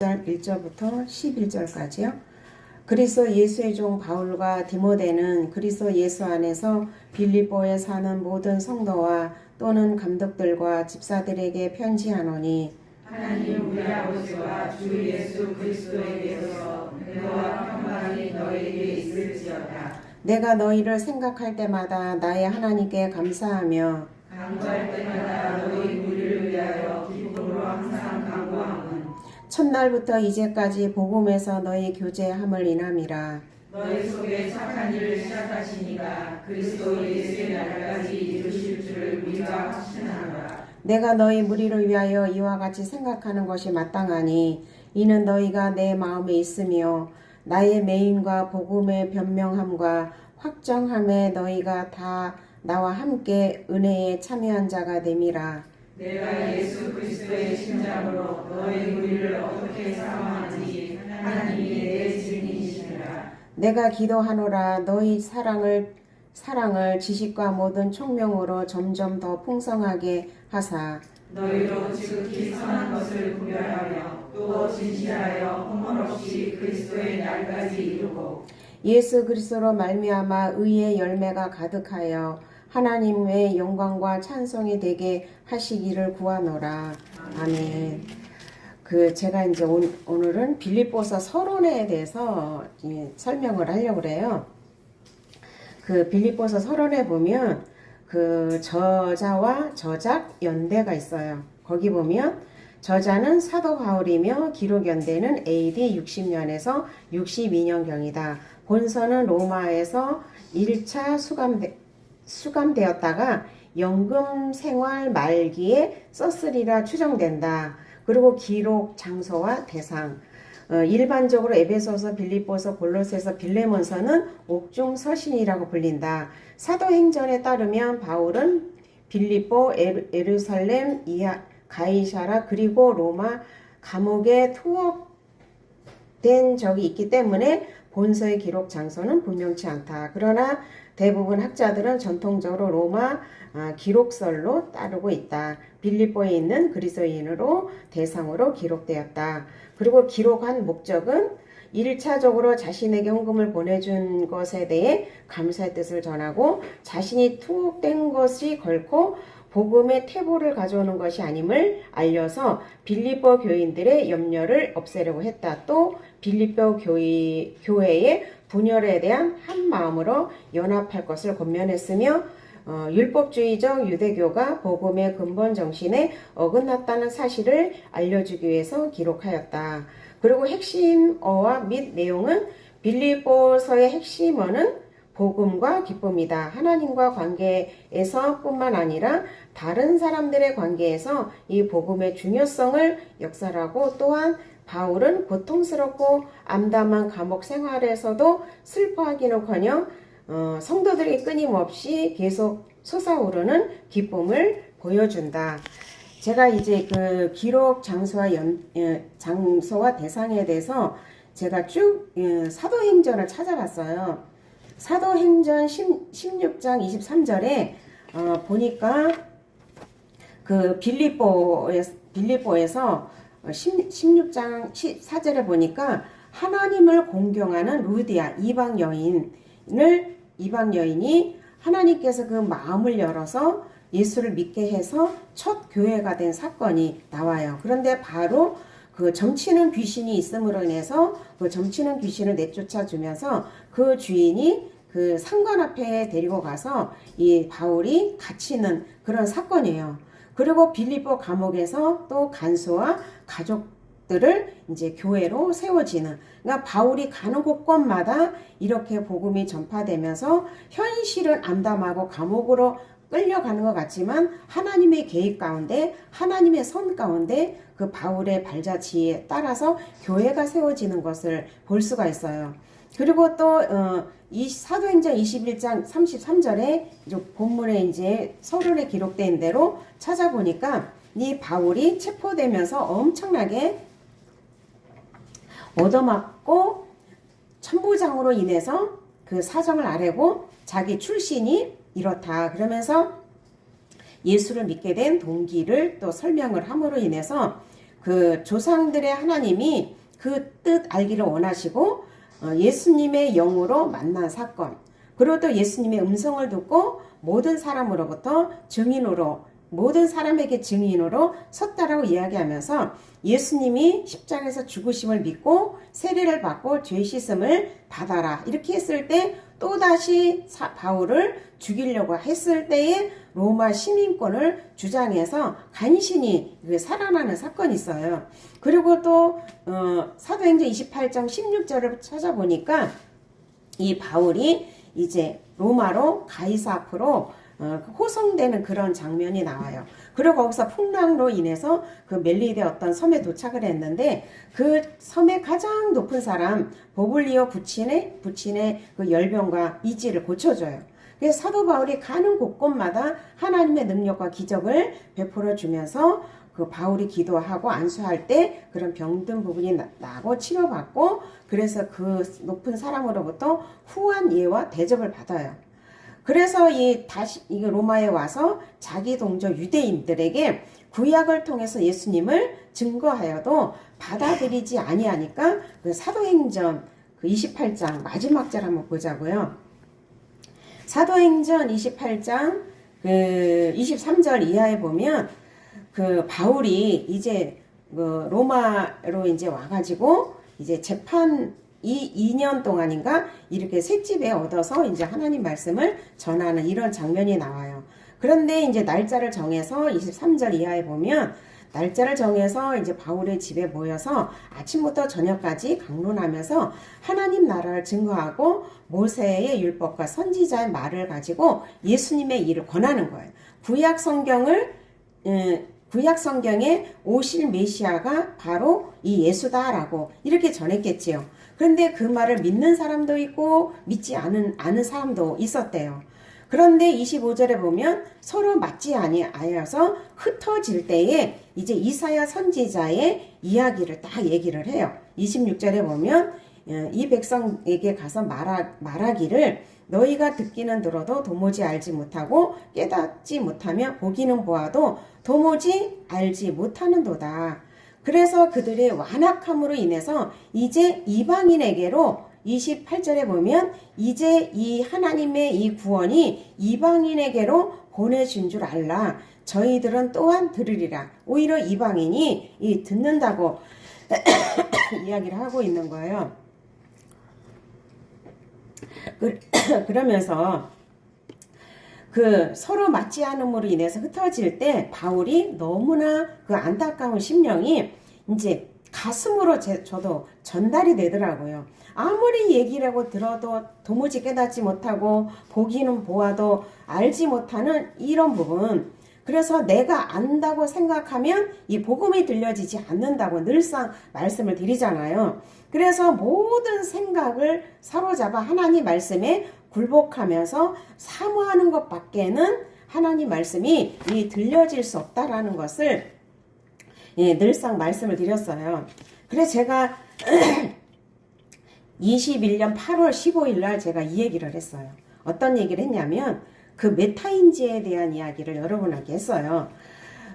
1절부터 11절까지요. 그리스도 예수의 종 바울과 디모데는 그리스도 예수 안에서 빌립보에 사는 모든 성도와 또는 감독들과 집사들에게 편지하노니, 하나님 우리 아버지와 주 예수 그리스도에게서 은혜와 평강이 너희에게 있을지어다. 내가 너희를 생각할 때마다 나의 하나님께 감사하며 간구할 때마다 너희 무리를 위하여 기쁨으로 항상 간구함은 첫날부터 이제까지 복음에서 너희 교제함을 인함이라. 너희 속에 착한 일을 시작하시니까 그리스도 예수의 날까지 이루실 줄을 우리가 확신하노라. 내가 너희 무리를 위하여 이와 같이 생각하는 것이 마땅하니 이는 너희가 내 마음에 있으며 나의 매임과 복음의 변명함과 확정함에 너희가 다 나와 함께 은혜에 참여한 자가 됨이라. 내가 예수 그리스도의 심장으로 너희 무리를 어떻게 사랑하는지 하나님이 내 증인이시니라. 내가 기도하노라. 너희 사랑을 지식과 모든 총명으로 점점 더 풍성하게 하사 너희로 지극히 선한 것을 구별하며 또 진실하여 허물 없이 그리스도의 날까지 이루고 예수 그리스도로 말미암아 의의 열매가 가득하여 하나님의 영광과 찬송이 되게 하시기를 구하노라. 아멘. 제가 이제 오늘은 빌립보서 서론에 대해서 설명을 하려고 그래요. 빌립보서 서론에 보면 저자와 저작 연대가 있어요. 거기 보면 저자는 사도 바울이며 기록 연대는 AD 60년에서 62년경이다. 본서는 로마에서 1차 수감되었다가 연금 생활 말기에 썼으리라 추정된다. 그리고 기록 장소와 대상. 일반적으로 에베소서, 빌립보서, 골로새서, 빌레몬서는 옥중 서신이라고 불린다. 사도행전에 따르면 바울은 빌립보, 예루살렘, 가이사라 그리고 로마 감옥에 투옥된 적이 있기 때문에 본서의 기록 장소는 분명치 않다. 그러나 대부분 학자들은 전통적으로 로마 기록설로 따르고 있다. 빌립보에 있는 그리스도인으로 대상으로 기록되었다. 그리고 기록한 목적은 1차적으로 자신에게 헌금을 보내준 것에 대해 감사의 뜻을 전하고 자신이 투옥된 것이 결코 복음의 태보를 가져오는 것이 아님을 알려서 빌립보 교인들의 염려를 없애려고 했다. 또 빌립보 교회의 분열에 대한 한 마음으로 연합할 것을 권면했으며 율법주의적 유대교가 복음의 근본 정신에 어긋났다는 사실을 알려주기 위해서 기록하였다. 그리고 핵심어와 및 내용은 빌립보서의 핵심어는 복음과 기쁨이다. 하나님과 관계에서 뿐만 아니라 다른 사람들의 관계에서 이 복음의 중요성을 역설하고 또한 바울은 고통스럽고 암담한 감옥 생활에서도 슬퍼하기는커녕 성도들이 끊임없이 계속 솟아오르는 기쁨을 보여준다. 제가 이제 기록 장소와 대상에 대해서 제가 쭉 사도행전을 찾아봤어요. 사도행전 16장 23절에 보니까 빌립보에서 16장 14절에 보니까 하나님을 공경하는 루디아 이방 여인이 하나님께서 그 마음을 열어서 예수를 믿게 해서 첫 교회가 된 사건이 나와요. 그런데 바로 점치는 귀신이 있음으로 인해서 점치는 귀신을 내쫓아 주면서 그 주인이 상관 앞에 데리고 가서 이 바울이 갇히는 그런 사건이에요. 그리고 빌립보 감옥에서 또 간수와 가족들을 이제 교회로 세워지는, 그러니까 바울이 가는 곳곳마다 이렇게 복음이 전파되면서 현실은 암담하고 감옥으로 끌려가는 것 같지만 하나님의 계획 가운데, 하나님의 선 가운데 그 바울의 발자취에 따라서 교회가 세워지는 것을 볼 수가 있어요. 그리고 또 이 사도행전 21장 33절에 본문에 이제 서론에 기록된 대로 찾아보니까 이 바울이 체포되면서 엄청나게 얻어맞고 천부장으로 인해서 그 사정을 아뢰고 자기 출신이 이렇다 그러면서 예수를 믿게 된 동기를 또 설명을 함으로 인해서 그 조상들의 하나님이 그 뜻 알기를 원하시고 예수님의 영으로 만난 사건, 그리고 또 예수님의 음성을 듣고 모든 사람으로부터 증인으로, 모든 사람에게 증인으로 섰다라고 이야기하면서 예수님이 십자가에서 죽으심을 믿고 세례를 받고 죄 씻음을 받아라 이렇게 했을 때 또다시 바울을 죽이려고 했을 때에 로마 시민권을 주장해서 간신히 살아나는 사건이 있어요. 그리고 또 사도행전 28장 16절을 찾아보니까 이 바울이 이제 로마로 가이사 앞으로 호송되는 그런 장면이 나와요. 그리고 거기서 풍랑으로 인해서 그 멜리데 어떤 섬에 도착을 했는데 그 섬의 가장 높은 사람 보블리오 부친의 그 열병과 이지를 고쳐줘요. 그래서 사도 바울이 가는 곳곳마다 하나님의 능력과 기적을 베풀어 주면서 그 바울이 기도하고 안수할 때 그런 병든 부분이 나고 치료받고 그래서 그 높은 사람으로부터 후한 예와 대접을 받아요. 그래서 다시 로마에 와서 자기 동족 유대인들에게 구약을 통해서 예수님을 증거하여도 받아들이지 아니하니까 그 사도행전 그 28장 마지막 절 한번 보자고요. 사도행전 28장 그 23절 이하에 보면 그 바울이 이제 그 로마로 이제 와가지고 이제 재판 2년 동안인가 이렇게 셋집에 얻어서 이제 하나님 말씀을 전하는 이런 장면이 나와요. 그런데 이제 날짜를 정해서 23절 이하에 보면 날짜를 정해서 이제 바울의 집에 모여서 아침부터 저녁까지 강론하면서 하나님 나라를 증거하고 모세의 율법과 선지자의 말을 가지고 예수님의 일을 권하는 거예요. 구약 성경에 오실 메시아가 바로 이 예수다라고 이렇게 전했겠지요. 그런데 그 말을 믿는 사람도 있고 믿지 않은 사람도 있었대요. 그런데 25절에 보면 서로 맞지 아니하여서 흩어질 때에 이제 이사야 선지자의 이야기를 딱 얘기를 해요. 26절에 보면 이 백성에게 가서 말하기를 너희가 듣기는 들어도 도무지 알지 못하고 깨닫지 못하며 보기는 보아도 도무지 알지 못하는도다. 그래서 그들의 완악함으로 인해서 이제 이방인에게로 28절에 보면 이제 이 하나님의 이 구원이 이방인에게로 보내준 줄 알라. 저희들은 또한 들으리라. 오히려 이방인이 듣는다고 이야기를 하고 있는 거예요. 그러면서 그 서로 맞지 않음으로 인해서 흩어질 때 바울이 너무나 그 안타까운 심령이 이제 가슴으로 저도 전달이 되더라고요. 아무리 얘기를 하고 들어도 도무지 깨닫지 못하고 보기는 보아도 알지 못하는 이런 부분. 그래서 내가 안다고 생각하면 이 복음이 들려지지 않는다고 늘상 말씀을 드리잖아요. 그래서 모든 생각을 사로잡아 하나님 말씀에 굴복하면서 사모하는 것밖에는 하나님 말씀이 들려질 수 없다라는 것을 늘상 말씀을 드렸어요. 그래서 제가 21년 8월 15일 날 제가 이 얘기를 했어요. 어떤 얘기를 했냐면 그 메타인지에 대한 이야기를 여러분에게 했어요.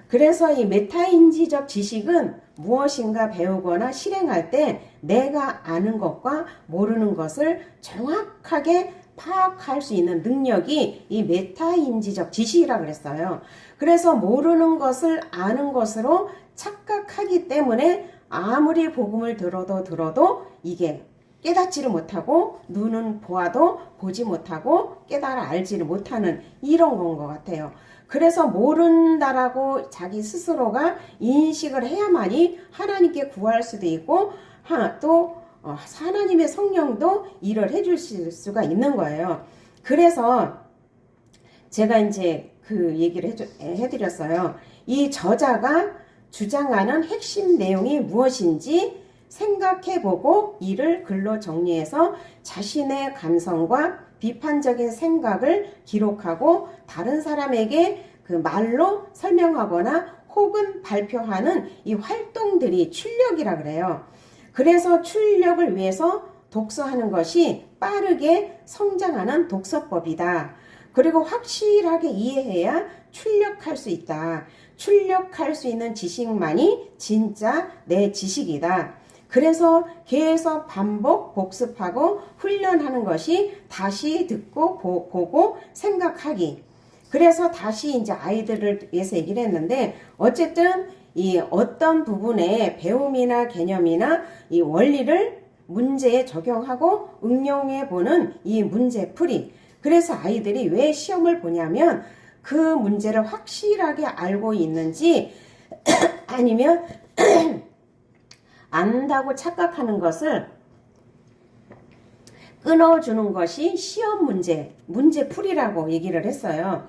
그래서 이 메타인지적 지식은 무엇인가 배우거나 실행할 때 내가 아는 것과 모르는 것을 정확하게 파악할 수 있는 능력이 이 메타인지적 지식이라고 그랬어요. 그래서 모르는 것을 아는 것으로 착각하기 때문에 아무리 복음을 들어도 이게 깨닫지를 못하고 눈은 보아도 보지 못하고 깨달아 알지를 못하는 이런 건 것 같아요. 그래서 모른다라고 자기 스스로가 인식을 해야만이 하나님께 구할 수도 있고 또 하나님의 성령도 일을 해주실 수가 있는 거예요. 그래서 제가 이제 그 얘기를 해드렸어요. 이 저자가 주장하는 핵심 내용이 무엇인지 생각해보고 이를 글로 정리해서 자신의 감성과 비판적인 생각을 기록하고 다른 사람에게 그 말로 설명하거나 혹은 발표하는 이 활동들이 출력이라 그래요. 그래서 출력을 위해서 독서하는 것이 빠르게 성장하는 독서법이다. 그리고 확실하게 이해해야 출력할 수 있다. 출력할 수 있는 지식만이 진짜 내 지식이다. 그래서 계속 반복 복습하고 훈련하는 것이 다시 듣고 보고 생각하기. 그래서 다시 이제 아이들을 위해서 얘기를 했는데, 어쨌든 이 어떤 부분의 배움이나 개념이나 이 원리를 문제에 적용하고 응용해 보는 이 문제풀이. 그래서 아이들이 왜 시험을 보냐면 그 문제를 확실하게 알고 있는지 아니면 안다고 착각하는 것을 끊어주는 것이 시험 문제풀이라고 얘기를 했어요.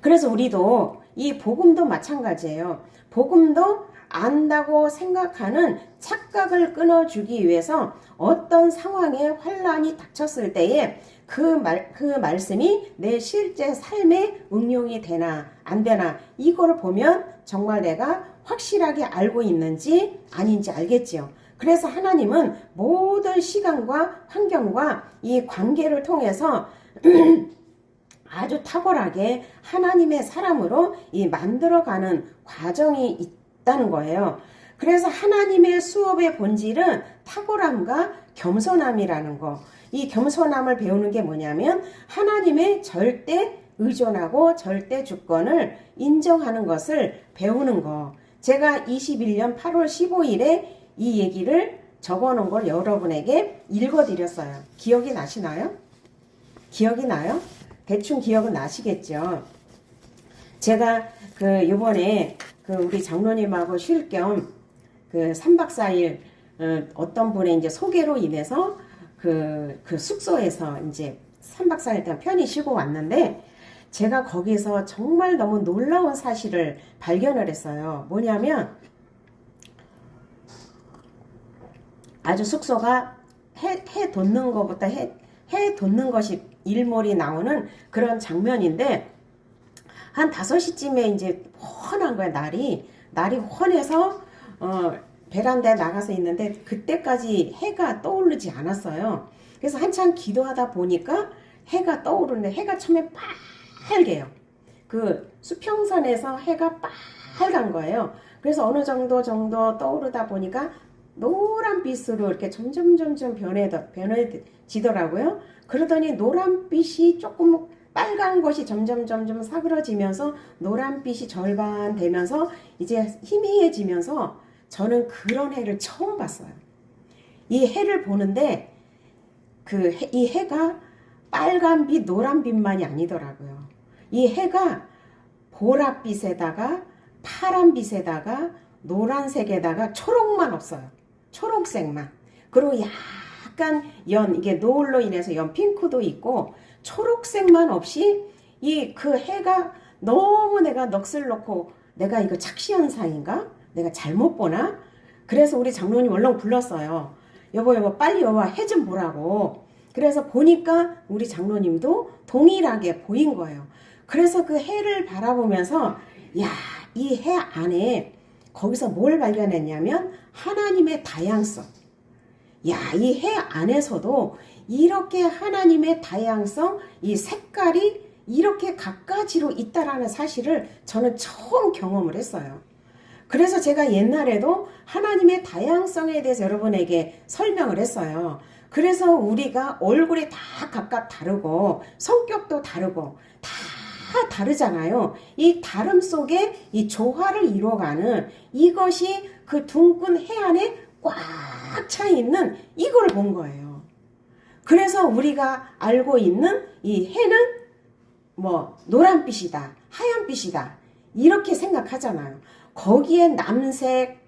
그래서 우리도 이 복음도 마찬가지예요. 복음도 안다고 생각하는 착각을 끊어주기 위해서 어떤 상황에 환란이 닥쳤을 때에 그 말씀이 내 실제 삶에 응용이 되나 안 되나, 이걸 보면 정말 내가 확실하게 알고 있는지 아닌지 알겠지요. 그래서 하나님은 모든 시간과 환경과 이 관계를 통해서 아주 탁월하게 하나님의 사람으로 이 만들어가는 과정이 있다는 거예요. 그래서 하나님의 수업의 본질은 탁월함과 겸손함이라는 거. 이 겸손함을 배우는 게 뭐냐면 하나님의 절대 의존하고 절대 주권을 인정하는 것을 배우는 거. 제가 21년 8월 15일에 이 얘기를 적어놓은 걸 여러분에게 읽어드렸어요. 기억이 나시나요? 기억이 나요? 대충 기억은 나시겠죠. 제가 요번에 우리 장로님하고 쉴 겸 3박 4일 어떤 분의 이제 소개로 인해서 그 숙소에서 이제 3박 4일 동안 편히 쉬고 왔는데, 제가 거기서 정말 너무 놀라운 사실을 발견을 했어요. 뭐냐면 아주 숙소가 해 돋는 것보다 해 돋는 것이 일몰이 나오는 그런 장면인데, 한 5시쯤에 이제 훤한 거야. 날이 훤해서 베란다에 나가서 있는데 그때까지 해가 떠오르지 않았어요. 그래서 한참 기도하다 보니까 해가 떠오르는데 해가 처음에 빨개요. 그 수평선에서 해가 빨간 거예요. 그래서 어느 정도 떠오르다 보니까 노란빛으로 이렇게 점점 변해지더라고요. 그러더니 노란빛이 조금 빨간 것이 점점 사그러지면서 노란빛이 절반 되면서 이제 희미해지면서 저는 그런 해를 처음 봤어요. 이 해를 보는데 이 해가 빨간빛, 노란빛만이 아니더라고요. 이 해가 보랏빛에다가 파란빛에다가 노란색에다가 초록만 없어요. 초록색만. 그리고 약간 이게 노을로 인해서 핑크도 있고 초록색만 없이 그 해가 너무 내가 넋을 놓고 내가 이거 착시현상인가? 내가 잘못 보나? 그래서 우리 장로님 얼른 불렀어요. 여보 빨리 해 좀 보라고. 그래서 보니까 우리 장로님도 동일하게 보인 거예요. 그래서 그 해를 바라보면서 이 해 안에 거기서 뭘 발견했냐면 하나님의 다양성. 이 해 안에서도 이렇게 하나님의 다양성, 이 색깔이 이렇게 갖가지로 있다라는 사실을 저는 처음 경험을 했어요. 그래서 제가 옛날에도 하나님의 다양성에 대해서 여러분에게 설명을 했어요. 그래서 우리가 얼굴이 다 각각 다르고 성격도 다르고 다 다르잖아요. 이 다름 속에 이 조화를 이루어가는 이것이 그 둥근 해 안에 꽉 차 있는 이걸 본 거예요. 그래서 우리가 알고 있는 이 해는 노란빛이다, 하얀빛이다 이렇게 생각하잖아요. 거기에 남색,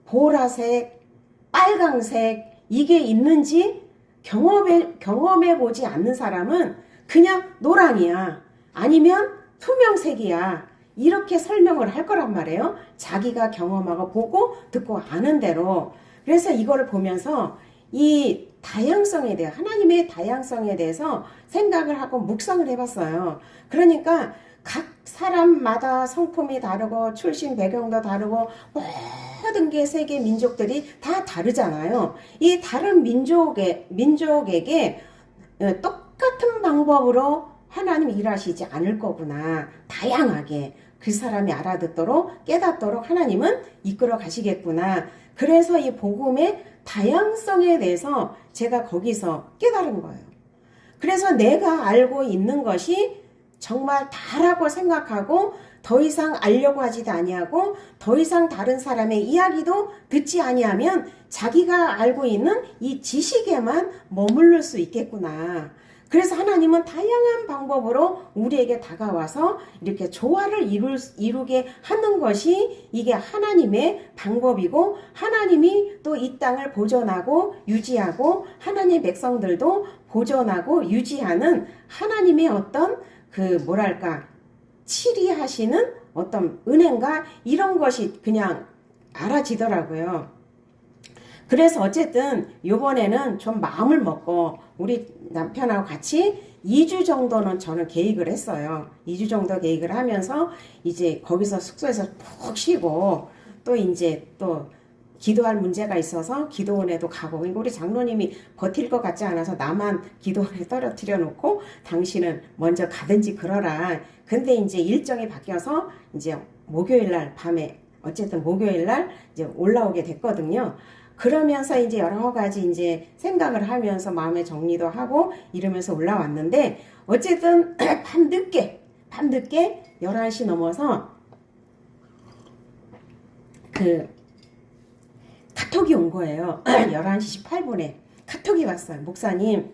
보라색, 빨강색 이게 있는지 경험해 보지 않는 사람은 그냥 노랑이야, 아니면 투명색이야 이렇게 설명을 할 거란 말이에요. 자기가 경험하고 보고 듣고 아는 대로. 그래서 이거를 보면서 이 다양성에 대해, 하나님의 다양성에 대해서 생각을 하고 묵상을 해봤어요. 그러니까 각 사람마다 성품이 다르고 출신 배경도 다르고 모든 게 세계 민족들이 다 다르잖아요. 이 다른 민족에게 똑같은 방법으로 하나님 일하시지 않을 거구나. 다양하게 그 사람이 알아듣도록 깨닫도록 하나님은 이끌어 가시겠구나. 그래서 이 복음의 다양성에 대해서 제가 거기서 깨달은 거예요. 그래서 내가 알고 있는 것이 정말 다라고 생각하고 더 이상 알려고 하지도 아니하고 더 이상 다른 사람의 이야기도 듣지 아니하면 자기가 알고 있는 이 지식에만 머무를 수 있겠구나. 그래서 하나님은 다양한 방법으로 우리에게 다가와서 이렇게 조화를 이루게 하는 것이 이게 하나님의 방법이고, 하나님이 또 이 땅을 보존하고 유지하고 하나님의 백성들도 보존하고 유지하는 하나님의 어떤 치리하시는 어떤 은혜인가 이런 것이 그냥 알아지더라고요. 그래서 어쨌든 요번에는 좀 마음을 먹고 우리 남편하고 같이 2주 정도는 저는 계획을 했어요. 2주 정도 계획을 하면서 이제 거기서 숙소에서 푹 쉬고 또 이제 또 기도할 문제가 있어서 기도원에도 가고, 그러니까 우리 장로님이 버틸 것 같지 않아서 나만 기도원에 떨어뜨려 놓고 당신은 먼저 가든지 그러라. 근데 이제 일정이 바뀌어서 이제 목요일 날 밤에 어쨌든 목요일 날 이제 올라오게 됐거든요. 그러면서 이제 여러 가지 이제 생각을 하면서 마음의 정리도 하고 이러면서 올라왔는데 어쨌든 밤늦게 11시 넘어서 카톡이 온 거예요. 11시 18분에 카톡이 왔어요. 목사님,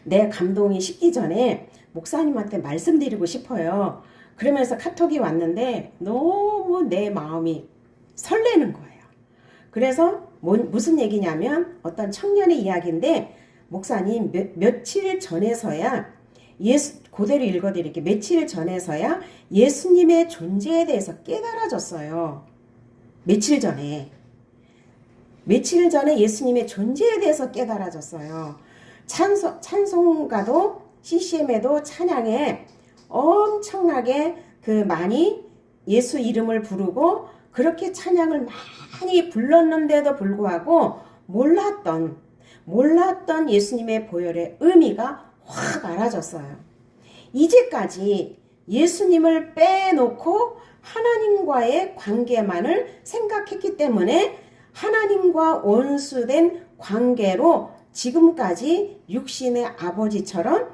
내 감동이 식기 전에 목사님한테 말씀드리고 싶어요. 그러면서 카톡이 왔는데 너무 내 마음이 설레는 거예요. 그래서 무슨 얘기냐면 어떤 청년의 이야기인데, 목사님 며칠 전에서야 그대로 읽어드릴게요. 며칠 전에서야 예수님의 존재에 대해서 깨달아졌어요. 며칠 전에 예수님의 존재에 대해서 깨달아졌어요. 찬송가도 CCM에도 찬양에 엄청나게 많이 예수 이름을 부르고 그렇게 찬양을 많이 불렀는데도 불구하고 몰랐던 예수님의 보혈의 의미가 확 알아졌어요. 이제까지 예수님을 빼놓고 하나님과의 관계만을 생각했기 때문에 하나님과 원수된 관계로 지금까지 육신의 아버지처럼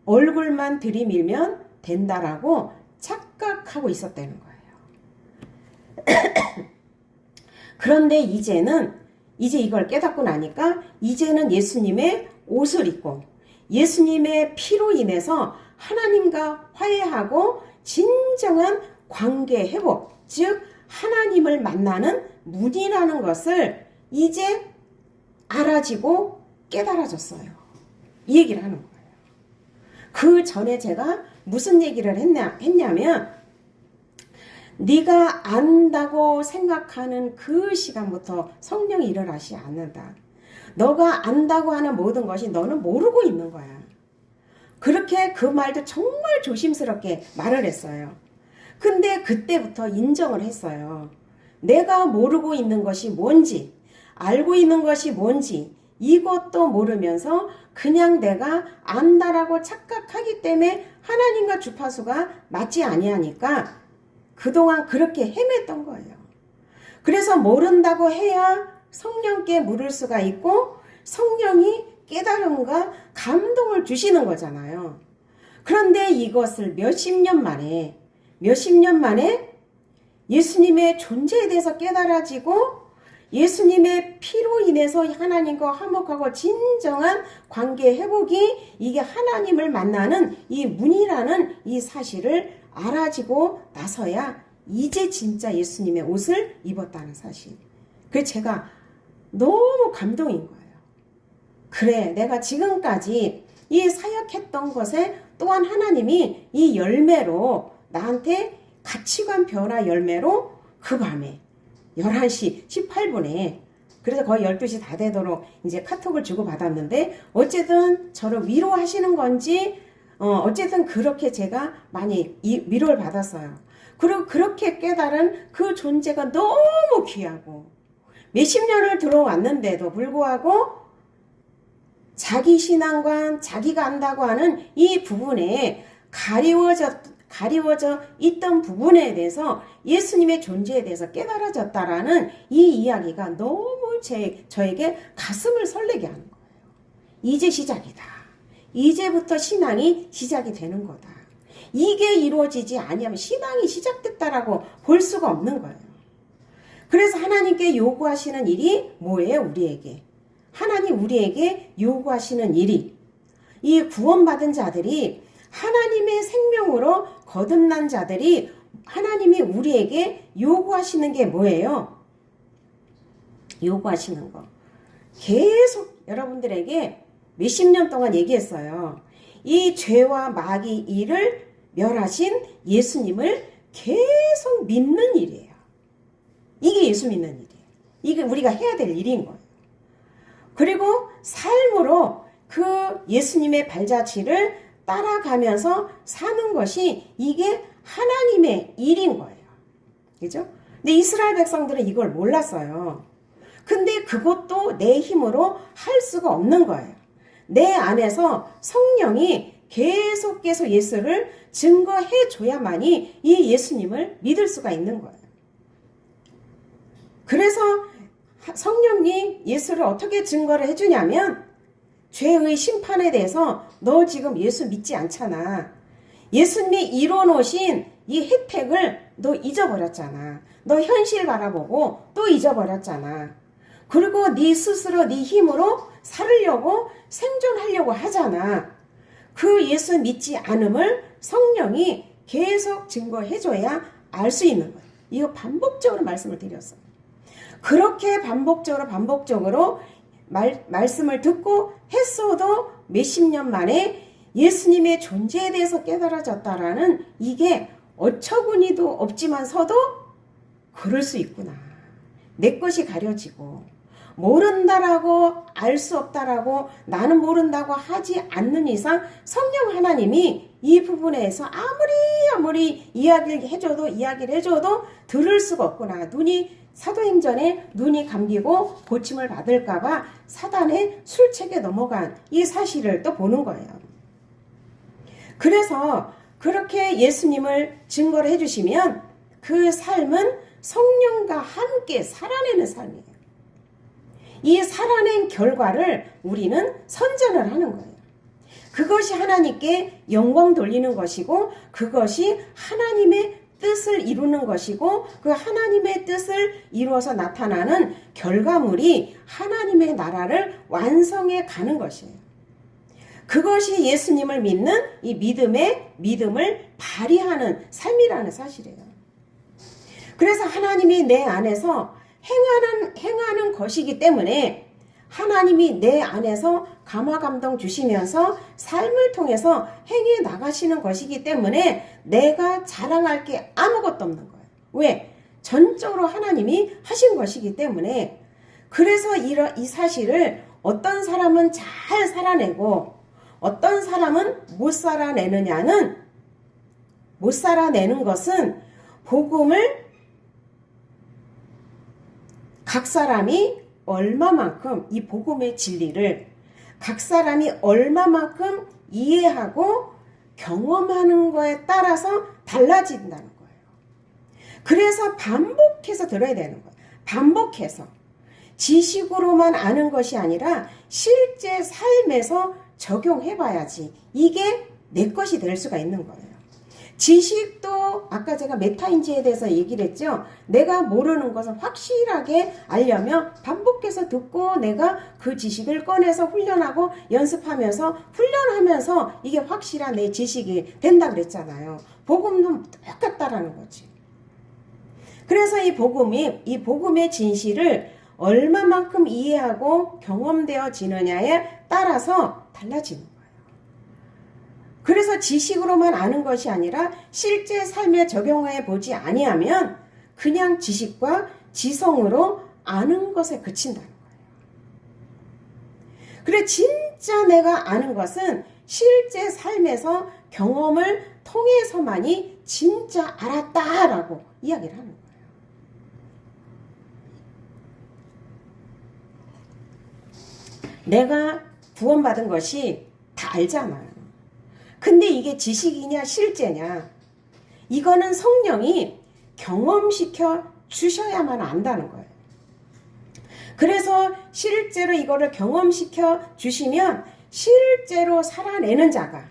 얼굴만 들이밀면 된다라고 착각하고 있었다는 거예요. 그런데 이제 이걸 깨닫고 나니까 이제는 예수님의 옷을 입고 예수님의 피로 인해서 하나님과 화해하고 진정한 관계 회복, 즉 하나님을 만나는 문이라는 것을 이제 알아지고 깨달아졌어요. 이 얘기를 하는 거예요. 그 전에 제가 무슨 얘기를 했냐면 네가 안다고 생각하는 그 시간부터 성령이 일어나지 않는다. 너가 안다고 하는 모든 것이 너는 모르고 있는 거야. 그렇게 그 말도 정말 조심스럽게 말을 했어요. 근데 그때부터 인정을 했어요. 내가 모르고 있는 것이 뭔지, 알고 있는 것이 뭔지 이것도 모르면서 그냥 내가 안다라고 착각하기 때문에 하나님과 주파수가 맞지 아니하니까 그동안 그렇게 헤맸던 거예요. 그래서 모른다고 해야 성령께 물을 수가 있고 성령이 깨달음과 감동을 주시는 거잖아요. 그런데 이것을 몇십 년 만에 예수님의 존재에 대해서 깨달아지고 예수님의 피로 인해서 하나님과 화목하고 진정한 관계 회복이 이게 하나님을 만나는 이 문이라는 이 사실을 알아지고 나서야 이제 진짜 예수님의 옷을 입었다는 사실. 그래서 제가 너무 감동인 거예요. 그래, 내가 지금까지 이 사역했던 것에 또한 하나님이 이 열매로 나한테 가치관 변화 열매로 그 밤에 11시 18분에 그래서 거의 12시 다 되도록 이제 카톡을 주고받았는데 어쨌든 저를 위로하시는 건지 어쨌든 그렇게 제가 많이 위로를 받았어요. 그리고 그렇게 깨달은 그 존재가 너무 귀하고 몇십 년을 들어왔는데도 불구하고 자기 신앙관, 자기가 안다고 하는 이 부분에 가리워져 있던 부분에 대해서 예수님의 존재에 대해서 깨달아졌다라는 이 이야기가 너무 저에게 가슴을 설레게 하는 거예요. 이제 시작이다. 이제부터 신앙이 시작이 되는 거다. 이게 이루어지지 아니하면 신앙이 시작됐다라고 볼 수가 없는 거예요. 그래서 하나님께 요구하시는 일이 뭐예요? 우리에게. 하나님 우리에게 요구하시는 일이 이 구원받은 자들이 하나님의 생명으로 거듭난 자들이 하나님이 우리에게 요구하시는 게 뭐예요? 요구하시는 거. 계속 여러분들에게 몇십 년 동안 얘기했어요. 이 죄와 마귀 일을 멸하신 예수님을 계속 믿는 일이에요. 이게 예수 믿는 일이에요. 이게 우리가 해야 될 일인 거예요. 그리고 삶으로 그 예수님의 발자취를 따라가면서 사는 것이 이게 하나님의 일인 거예요. 그죠? 근데 이스라엘 백성들은 이걸 몰랐어요. 근데 그것도 내 힘으로 할 수가 없는 거예요. 내 안에서 성령이 계속 예수를 증거해 줘야만이 이 예수님을 믿을 수가 있는 거예요. 그래서 성령이 예수를 어떻게 증거를 해주냐면 죄의 심판에 대해서 너 지금 예수 믿지 않잖아. 예수님이 이뤄놓으신 이 혜택을 너 잊어버렸잖아. 너 현실 바라보고 또 잊어버렸잖아. 그리고 네 스스로 네 힘으로 살으려고 생존하려고 하잖아. 그 예수 믿지 않음을 성령이 계속 증거해줘야 알 수 있는 거예요. 이거 반복적으로 말씀을 드렸어요. 그렇게 반복적으로 말씀을 듣고 했어도 몇십 년 만에 예수님의 존재에 대해서 깨달아졌다라는 이게 어처구니도 없지만서도 그럴 수 있구나. 내 것이 가려지고 모른다라고 알 수 없다라고 나는 모른다고 하지 않는 이상 성령 하나님이 이 부분에서 아무리 이야기를 해줘도 들을 수가 없구나. 사도행전에 눈이 감기고 고침을 받을까봐 사단의 술책에 넘어간 이 사실을 또 보는 거예요. 그래서 그렇게 예수님을 증거를 해주시면 그 삶은 성령과 함께 살아내는 삶이에요. 이 살아낸 결과를 우리는 선전을 하는 거예요. 그것이 하나님께 영광 돌리는 것이고 그것이 하나님의 뜻을 이루는 것이고 그 하나님의 뜻을 이루어서 나타나는 결과물이 하나님의 나라를 완성해 가는 것이에요. 그것이 예수님을 믿는 이 믿음을 발휘하는 삶이라는 사실이에요. 그래서 하나님이 내 안에서 행하는 것이기 때문에 하나님이 내 안에서 감화감동 주시면서 삶을 통해서 행해 나가시는 것이기 때문에 내가 자랑할 게 아무것도 없는 거예요. 왜? 전적으로 하나님이 하신 것이기 때문에. 그래서 이 사실을 어떤 사람은 잘 살아내고 어떤 사람은 못 살아내는 것은 복음을 각 사람이 얼마만큼 이 복음의 진리를 각 사람이 얼마만큼 이해하고 경험하는 거에 따라서 달라진다는 거예요. 그래서 반복해서 들어야 되는 거예요. 반복해서. 지식으로만 아는 것이 아니라 실제 삶에서 적용해봐야지 이게 내 것이 될 수가 있는 거예요. 지식도 아까 제가 메타인지에 대해서 얘기를 했죠. 내가 모르는 것을 확실하게 알려면 반복해서 듣고 내가 그 지식을 꺼내서 훈련하고 연습하면서 훈련하면서 이게 확실한 내 지식이 된다 그랬잖아요. 복음도 똑같다라는 거지. 그래서 이 복음의 진실을 얼마만큼 이해하고 경험되어지느냐에 따라서 달라지는 거예요. 그래서 지식으로만 아는 것이 아니라 실제 삶에 적용해 보지 아니하면 그냥 지식과 지성으로 아는 것에 그친다는 거예요. 그래 진짜 내가 아는 것은 실제 삶에서 경험을 통해서만이 진짜 알았다라고 이야기를 하는 거예요. 내가 구원받은 것이 다 알잖아요. 근데 이게 지식이냐 실제냐, 이거는 성령이 경험시켜 주셔야만 안다는 거예요. 그래서 실제로 이거를 경험시켜 주시면 실제로 살아내는 자가,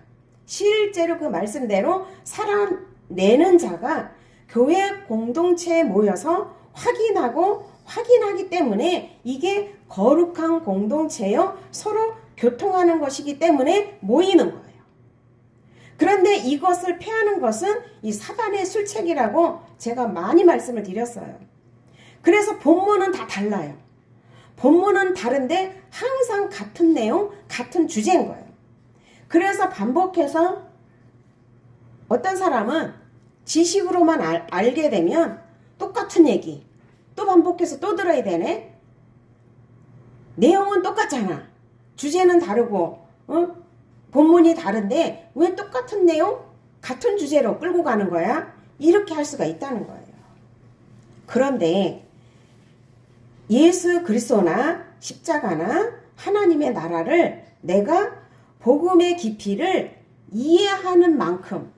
실제로 그 말씀대로 살아내는 자가 교회 공동체에 모여서 확인하기 때문에 이게 거룩한 공동체요, 서로 교통하는 것이기 때문에 모이는 거예요. 그런데 이것을 패하는 것은 이 사단의 술책이라고 제가 많이 말씀을 드렸어요. 그래서 본문은 다 달라요. 본문은 다른데 항상 같은 내용, 같은 주제인 거예요. 그래서 반복해서 어떤 사람은 지식으로만 알게 되면 똑같은 얘기 또 반복해서 또 들어야 되네. 내용은 똑같잖아. 주제는 다르고 본문이 다른데 왜 똑같은 내용, 같은 주제로 끌고 가는 거야? 이렇게 할 수가 있다는 거예요. 그런데 예수 그리스도나 십자가나 하나님의 나라를 내가 복음의 깊이를 이해하는 만큼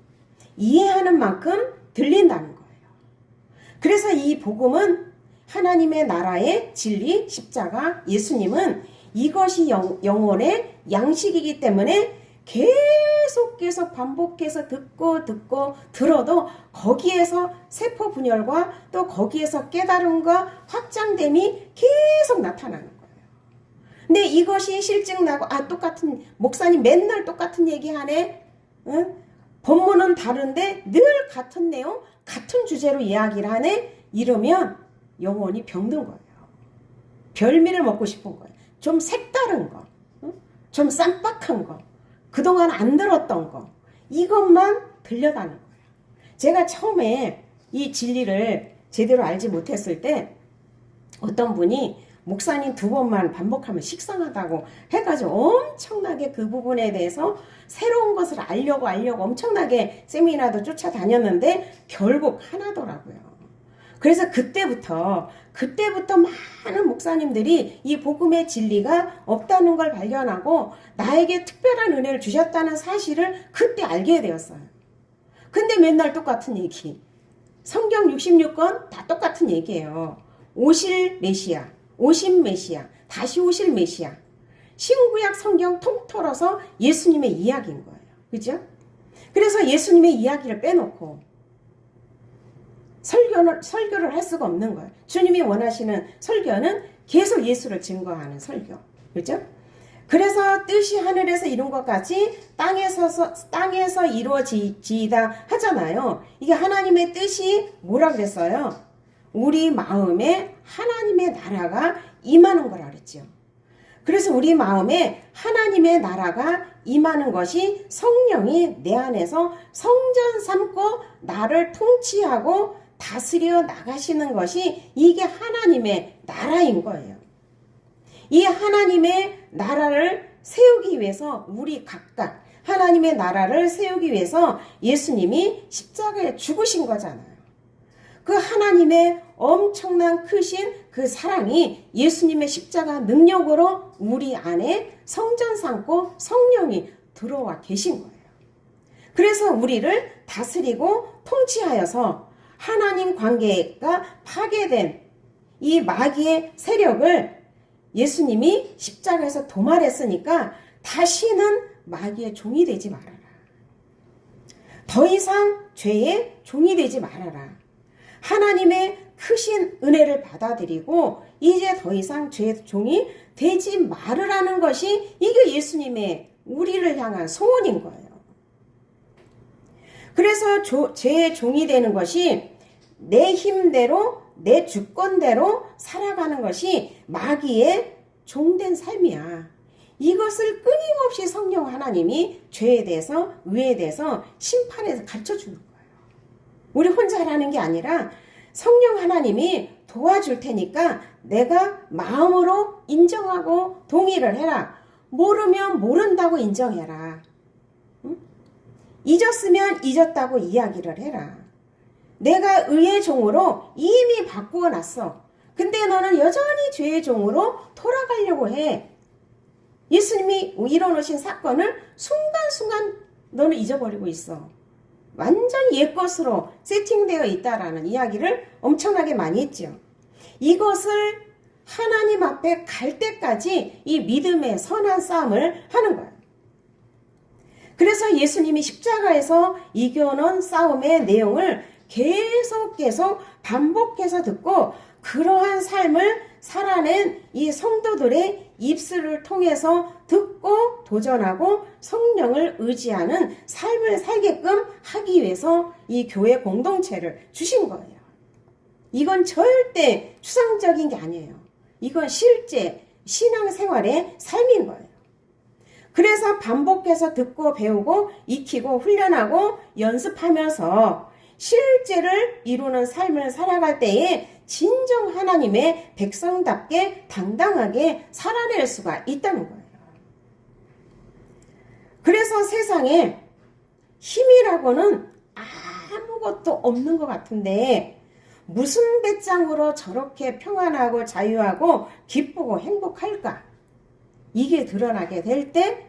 들린다는 거예요. 그래서 이 복음은 하나님의 나라의 진리, 십자가, 예수님은 이것이 영혼의 양식이기 때문에 계속 반복해서 듣고 들어도 거기에서 세포 분열과 또 거기에서 깨달음과 확장됨이 계속 나타나는 거예요. 근데 이것이 실증나고 똑같은 목사님 맨날 똑같은 얘기하네. 본문은 다른데 늘 같은 내용, 같은 주제로 이야기를 하네. 이러면 영혼이 병든 거예요. 별미를 먹고 싶은 거예요. 좀 색다른 거, 좀 쌈박한 거, 그동안 안 들었던 거, 이것만 들려가는 거예요. 제가 처음에 이 진리를 제대로 알지 못했을 때 어떤 분이 목사님 2번만 반복하면 식상하다고 해가지고 엄청나게 그 부분에 대해서 새로운 것을 알려고 엄청나게 세미나도 쫓아다녔는데 결국 하나더라고요. 그래서 그때부터 많은 목사님들이 이 복음의 진리가 없다는 걸 발견하고 나에게 특별한 은혜를 주셨다는 사실을 그때 알게 되었어요. 근데 맨날 똑같은 얘기. 성경 66권 다 똑같은 얘기예요. 오실 메시아, 다시 오실 메시아. 신구약 성경 통틀어서 예수님의 이야기인 거예요. 그죠? 그래서 예수님의 이야기를 빼놓고 설교를 할 수가 없는 거예요. 주님이 원하시는 설교는 계속 예수를 증거하는 설교. 그렇죠? 그래서 뜻이 하늘에서 이룬 것 같이 땅에서 이루어지다 하잖아요. 이게 하나님의 뜻이 뭐라 그랬어요? 우리 마음에 하나님의 나라가 임하는 거라 그랬죠. 그래서 우리 마음에 하나님의 나라가 임하는 것이 성령이 내 안에서 성전 삼고 나를 통치하고 다스려 나가시는 것이 이게 하나님의 나라인 거예요. 이 하나님의 나라를 세우기 위해서 우리 각각 하나님의 나라를 세우기 위해서 예수님이 십자가에 죽으신 거잖아요. 그 하나님의 엄청난 크신 그 사랑이 예수님의 십자가 능력으로 우리 안에 성전 삼고 성령이 들어와 계신 거예요. 그래서 우리를 다스리고 통치하여서 하나님 관계가 파괴된 이 마귀의 세력을 예수님이 십자가에서 도말했으니까 다시는 마귀의 종이 되지 말아라. 더 이상 죄의 종이 되지 말아라. 하나님의 크신 은혜를 받아들이고 이제 더 이상 죄의 종이 되지 말으라는 것이 이게 예수님의 우리를 향한 소원인 거예요. 그래서 죄의 종이 되는 것이 내 힘대로 내 주권대로 살아가는 것이 마귀의 종된 삶이야. 이것을 끊임없이 성령 하나님이 죄에 대해서 의에 대해서 심판해서 가르쳐주는 거예요. 우리 혼자 하라는 게 아니라 성령 하나님이 도와줄 테니까 내가 마음으로 인정하고 동의를 해라. 모르면 모른다고 인정해라. 응? 잊었으면 잊었다고 이야기를 해라. 내가 의의 종으로 이미 바꾸어 놨어. 근데 너는 여전히 죄의 종으로 돌아가려고 해. 예수님이 이뤄놓으신 사건을 순간순간 너는 잊어버리고 있어. 완전히 옛것으로 세팅되어 있다라는 이야기를 엄청나게 많이 했죠. 이것을 하나님 앞에 갈 때까지 이 믿음의 선한 싸움을 하는 거예요. 그래서 예수님이 십자가에서 이겨놓은 싸움의 내용을 계속 반복해서 듣고 그러한 삶을 살아낸 이 성도들의 입술을 통해서 듣고 도전하고 성령을 의지하는 삶을 살게끔 하기 위해서 이 교회 공동체를 주신 거예요. 이건 절대 추상적인 게 아니에요. 이건 실제 신앙생활의 삶인 거예요. 그래서 반복해서 듣고 배우고 익히고 훈련하고 연습하면서 실제를 이루는 삶을 살아갈 때에 진정 하나님의 백성답게 당당하게 살아낼 수가 있다는 거예요. 그래서 세상에 힘이라고는 아무것도 없는 것 같은데 무슨 배짱으로 저렇게 평안하고 자유하고 기쁘고 행복할까? 이게 드러나게 될 때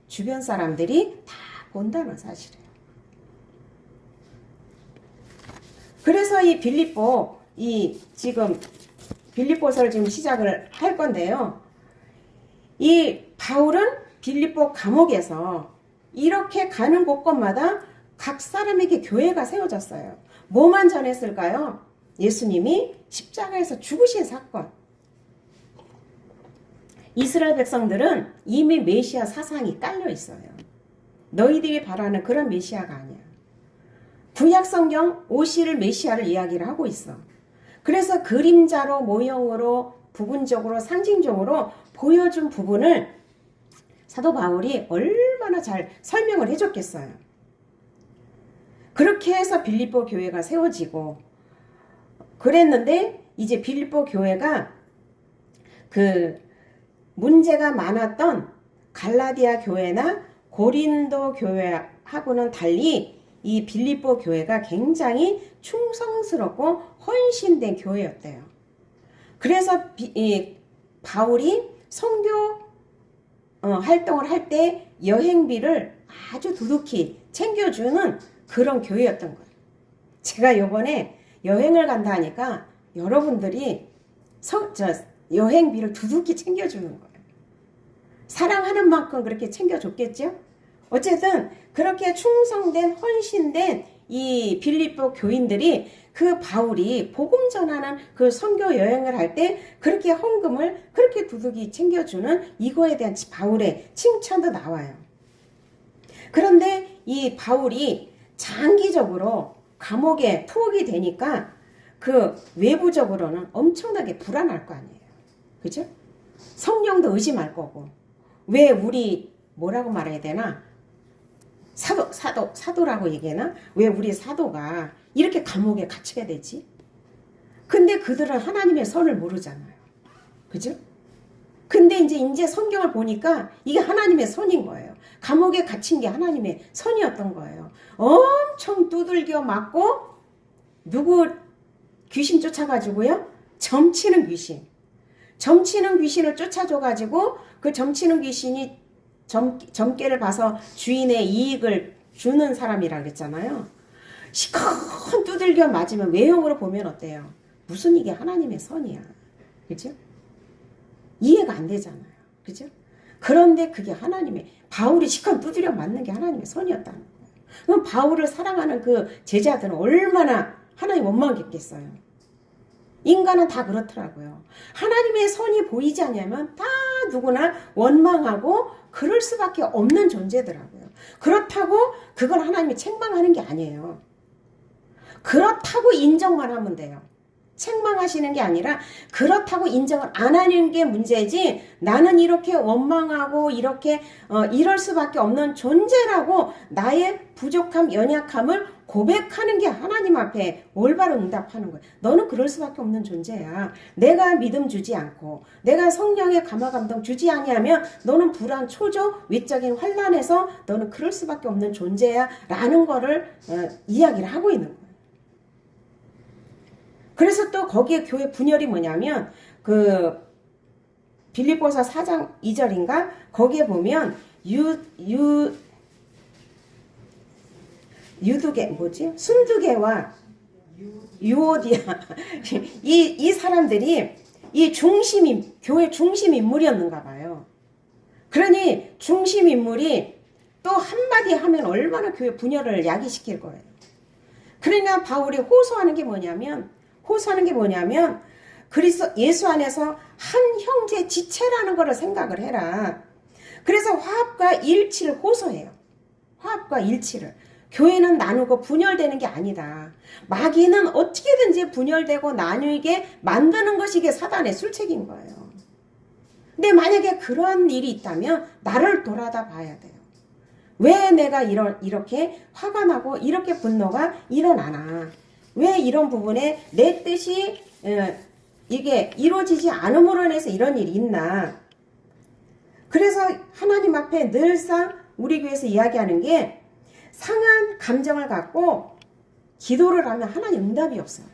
주변 사람들이 다 본다는 사실이에요. 그래서 이 지금 빌립보서를 지금 시작을 할 건데요. 이 바울은 빌립보 감옥에서 이렇게 가는 곳곳마다 각 사람에게 교회가 세워졌어요. 뭐만 전했을까요? 예수님이 십자가에서 죽으신 사건. 이스라엘 백성들은 이미 메시아 사상이 깔려 있어요. 너희들이 바라는 그런 메시아가 아니야. 구약 성경 오실 메시아를 이야기를 하고 있어. 그래서 그림자로 모형으로 부분적으로 상징적으로 보여준 부분을 사도 바울이 얼마나 잘 설명을 해줬겠어요. 그렇게 해서 빌립보 교회가 세워지고 그랬는데 이제 빌립보 교회가 그 문제가 많았던 갈라디아 교회나 고린도 교회하고는 달리 이 빌립보 교회가 굉장히 충성스럽고 헌신된 교회였대요. 그래서 바울이 선교 활동을 할 때 여행비를 아주 두둑히 챙겨주는 그런 교회였던 거예요. 제가 요번에 여행을 간다 하니까 여러분들이 여행비를 두둑히 챙겨주는 거예요. 사랑하는 만큼 그렇게 챙겨줬겠죠? 어쨌든 그렇게 충성된 헌신된 이 빌립보 교인들이 그 바울이 복음 전하는 그 선교 여행을 할 때 그렇게 헌금을 그렇게 두둑이 챙겨주는 이거에 대한 바울의 칭찬도 나와요. 그런데 이 바울이 장기적으로 감옥에 투옥이 되니까 그 외부적으로는 엄청나게 불안할 거 아니에요. 그죠? 성령도 의심할 거고 왜 우리 뭐라고 말해야 되나? 사도라고 얘기하나? 왜 우리 사도가 이렇게 감옥에 갇혀야 되지? 근데 그들은 하나님의 선을 모르잖아요. 그죠? 근데 이제 성경을 보니까 이게 하나님의 선인 거예요. 감옥에 갇힌 게 하나님의 선이었던 거예요. 엄청 두들겨 맞고 누구 귀신 쫓아가지고요? 점치는 귀신. 점치는 귀신을 쫓아줘가지고 그 점치는 귀신이 점괘를 봐서 주인의 이익을 주는 사람이라 그랬잖아요. 시커먼 두들겨 맞으면 외형으로 보면 어때요? 무슨 이게 하나님의 선이야. 그죠? 이해가 안 되잖아요. 그죠? 그런데 그게 바울이 시커먼 두들겨 맞는 게 하나님의 선이었다는 거예요. 그럼 바울을 사랑하는 그 제자들은 얼마나 하나님 원망했겠어요. 인간은 다 그렇더라고요. 하나님의 선이 보이지 않냐면 다 누구나 원망하고 그럴 수밖에 없는 존재더라고요. 그렇다고 그걸 하나님이 책망하는 게 아니에요. 그렇다고 인정만 하면 돼요. 책망하시는 게 아니라 그렇다고 인정을 안 하는 게 문제지 나는 이렇게 원망하고 이렇게 이럴 수밖에 없는 존재라고 나의 부족함, 연약함을 고백하는 게 하나님 앞에 올바른 응답하는 거예요. 너는 그럴 수밖에 없는 존재야. 내가 믿음 주지 않고 내가 성령의 감화 감동 주지 아니하면 너는 불안, 초조, 외적인 환난에서 너는 그럴 수밖에 없는 존재야 라는 거를 이야기를 하고 있는 거예요. 그래서 또 거기에 교회 분열이 뭐냐면 빌립보서 4장 2절인가? 거기에 보면 유두개 뭐지? 순두개와 유오디아 이 사람들이 이 교회 중심 인물이었는가 봐요. 그러니 중심 인물이 또 한마디 하면 얼마나 교회 분열을 야기시킬 거예요. 그러니까 바울이 호소하는 게 뭐냐면 그리스도 예수 안에서 한 형제 지체라는 것을 생각을 해라. 그래서 화합과 일치를 호소해요. 화합과 일치를. 교회는 나누고 분열되는 게 아니다. 마귀는 어떻게든지 분열되고 나누게 만드는 것이 이게 사단의 술책인 거예요. 근데 만약에 그런 일이 있다면 나를 돌아다 봐야 돼요. 왜 내가 이렇게 화가 나고 이렇게 분노가 일어나나? 왜 이런 부분에 내 뜻이 이게 이루어지지 않음으로 인해서 이런 일이 있나? 그래서 하나님 앞에 늘상 우리 교회에서 이야기하는 게 상한 감정을 갖고 기도를 하면 하나님 응답이 없어요.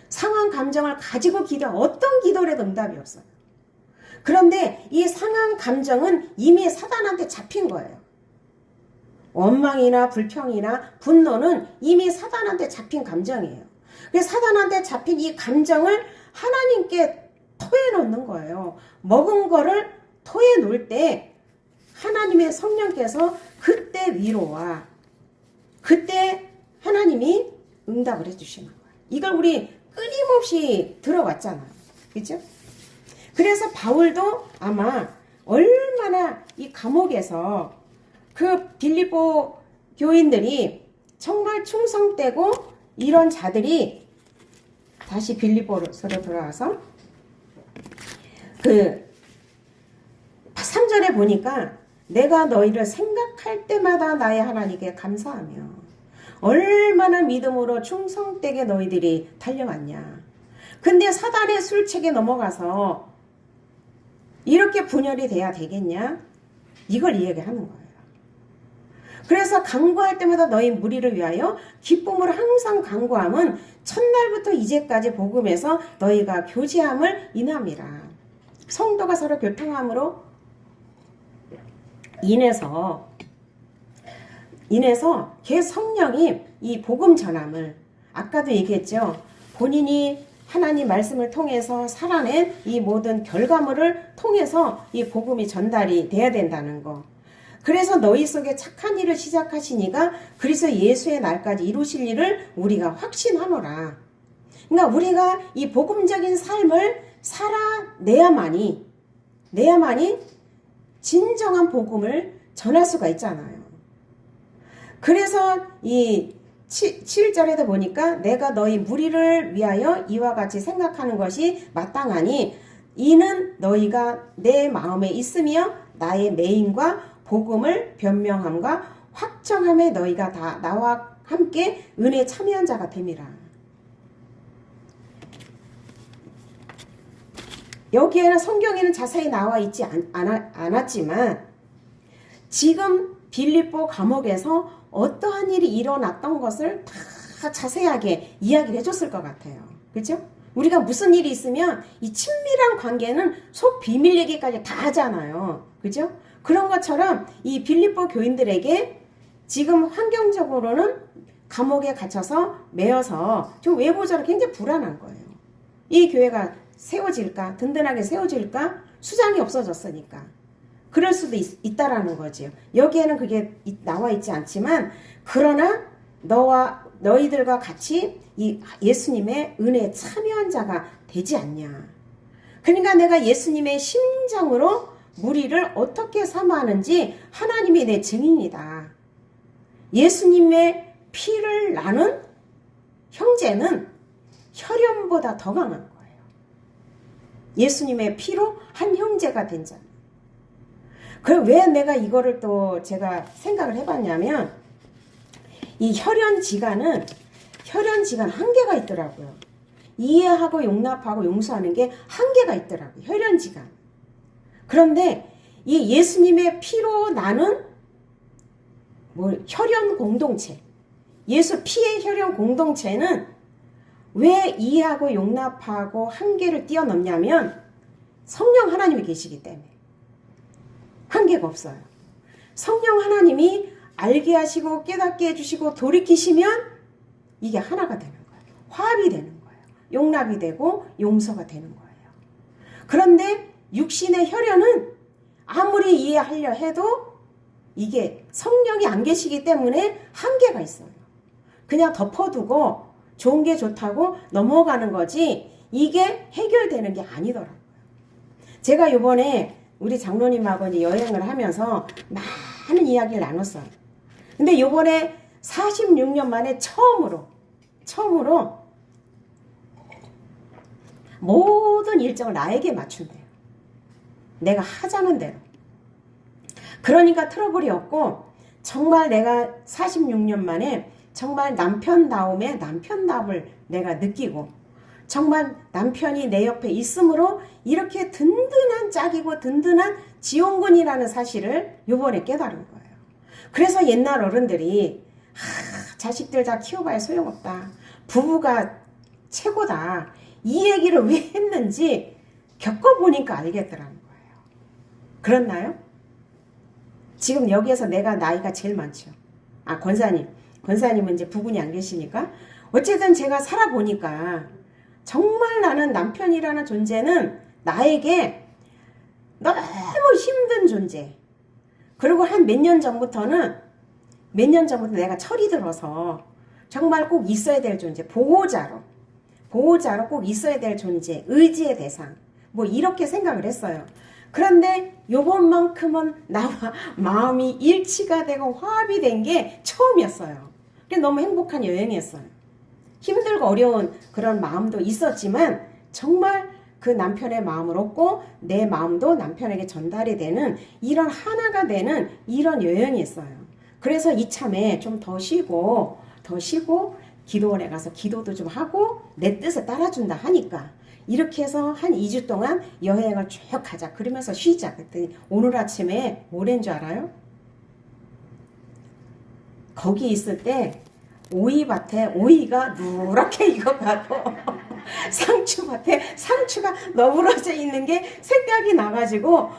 상한 감정을 가지고 어떤 기도를 해도 응답이 없어요. 그런데 이 상한 감정은 이미 사단한테 잡힌 거예요. 원망이나 불평이나 분노는 이미 사단한테 잡힌 감정이에요. 그래서 사단한테 잡힌 이 감정을 하나님께 토해 놓는 거예요. 먹은 거를 토해 놓을 때 하나님의 성령께서 그때 위로와 그때 하나님이 응답을 해주시는 거예요. 이걸 우리 끊임없이 들어왔잖아요. 그렇죠? 그래서 바울도 아마 얼마나 이 감옥에서 그 빌립보 교인들이 정말 충성되고 이런 자들이 다시 빌립보로 돌아와서 그 3절에 보니까 내가 너희를 생각할 때마다 나의 하나님께 감사하며 얼마나 믿음으로 충성되게 너희들이 달려왔냐. 근데 사단의 술책에 넘어가서 이렇게 분열이 돼야 되겠냐? 이걸 이야기하는 거예요. 그래서 간구할 때마다 너희 무리를 위하여 기쁨으로 항상 간구함은 첫날부터 이제까지 복음에서 너희가 교제함을 인함이라. 성도가 서로 교통함으로 인해서 성령이 이 복음 전함을 아까도 얘기했죠. 본인이 하나님 말씀을 통해서 살아낸 이 모든 결과물을 통해서 이 복음이 전달이 돼야 된다는 거. 그래서 너희 속에 착한 일을 시작하시니가 그리스도 예수의 날까지 이루실 일을 우리가 확신하노라. 그러니까 우리가 이 복음적인 삶을 살아내야만이 진정한 복음을 전할 수가 있잖아요. 그래서 이 7절에도 보니까 내가 너희 무리를 위하여 이와 같이 생각하는 것이 마땅하니 이는 너희가 내 마음에 있으며 나의 매임과 복음을 변명함과 확정함에 너희가 다 나와 함께 은혜 참여한 자가 됨이라. 여기에는 성경에는 자세히 나와 있지 않았지만 지금 빌립보 감옥에서 어떠한 일이 일어났던 것을 다 자세하게 이야기를 해줬을 것 같아요. 그렇죠? 우리가 무슨 일이 있으면 이 친밀한 관계는 속 비밀 얘기까지 다 하잖아요. 그죠? 그런 것처럼 이 빌립보 교인들에게 지금 환경적으로는 감옥에 gat혀서 매여서 좀 외부적으로 굉장히 불안한 거예요. 이 교회가 세워질까? 든든하게 세워질까? 수장이 없어졌으니까. 그럴 수도 있다라는 거지요. 여기에는 그게 나와 있지 않지만 그러나 너희들과 같이 이 예수님의 은혜에 참여한 자가 되지 않냐. 그러니까 내가 예수님의 심장으로 무리를 어떻게 삼아하는지 하나님이 내 증인이다. 예수님의 피를 나눈 형제는 혈연보다 더 강한 거예요. 예수님의 피로 한 형제가 된 자. 그럼 왜 내가 이거를 또 제가 생각을 해봤냐면 이 혈연지간은 한계가 있더라고요. 이해하고 용납하고 용서하는 게 한계가 있더라고요. 혈연지간. 그런데 이 예수님의 피로 나눈 혈연 공동체, 예수 피의 혈연 공동체는 왜 이해하고 용납하고 한계를 뛰어넘냐면 성령 하나님이 계시기 때문에 한계가 없어요. 성령 하나님이 알게 하시고 깨닫게 해주시고 돌이키시면 이게 하나가 되는 거예요. 화합이 되는 거예요. 용납이 되고 용서가 되는 거예요. 그런데 육신의 혈연은 아무리 이해하려 해도 이게 성령이 안 계시기 때문에 한계가 있어요. 그냥 덮어두고 좋은 게 좋다고 넘어가는 거지 이게 해결되는 게 아니더라고요. 제가 요번에 우리 장로님하고 이제 여행을 하면서 많은 이야기를 나눴어요. 근데 요번에 46년 만에 처음으로 모든 일정을 나에게 맞춘대요. 내가 하자는 대로. 그러니까 트러블이 없고 정말 내가 46년 만에 정말 남편다움의 남편답을 내가 느끼고 정말 남편이 내 옆에 있으므로 이렇게 든든한 짝이고 든든한 지원군이라는 사실을 요번에 깨달은 거예요. 그래서 옛날 어른들이 자식들 다 키워봐야 소용없다. 부부가 최고다. 이 얘기를 왜 했는지 겪어보니까 알겠더라는 거예요. 그렇나요? 지금 여기에서 내가 나이가 제일 많죠. 권사님은 이제 부군이 안 계시니까 어쨌든 제가 살아보니까 정말 나는 남편이라는 존재는 나에게 너무 힘든 존재. 그리고 한 몇 년 전부터 내가 철이 들어서 정말 꼭 있어야 될 존재, 보호자로 꼭 있어야 될 존재, 의지의 대상, 뭐 이렇게 생각을 했어요. 그런데 요번만큼은 나와 마음이 일치가 되고 화합이 된 게 처음이었어요. 그래서 너무 행복한 여행이었어요. 힘들고 어려운 그런 마음도 있었지만 정말 그 남편의 마음을 얻고 내 마음도 남편에게 전달이 되는 이런 하나가 되는 이런 여행이었어요. 그래서 이참에 좀 더 쉬고 기도원에 가서 기도도 좀 하고 내 뜻을 따라준다 하니까 이렇게 해서 한 2주 동안 여행을 쭉 가자. 그러면서 쉬자. 그랬더니 오늘 아침에 뭐랬는 줄 알아요? 거기 있을 때 오이밭에 오이가 누렇게 익어가고 상추밭에 상추가 너부러져 있는 게 생각이 나가지고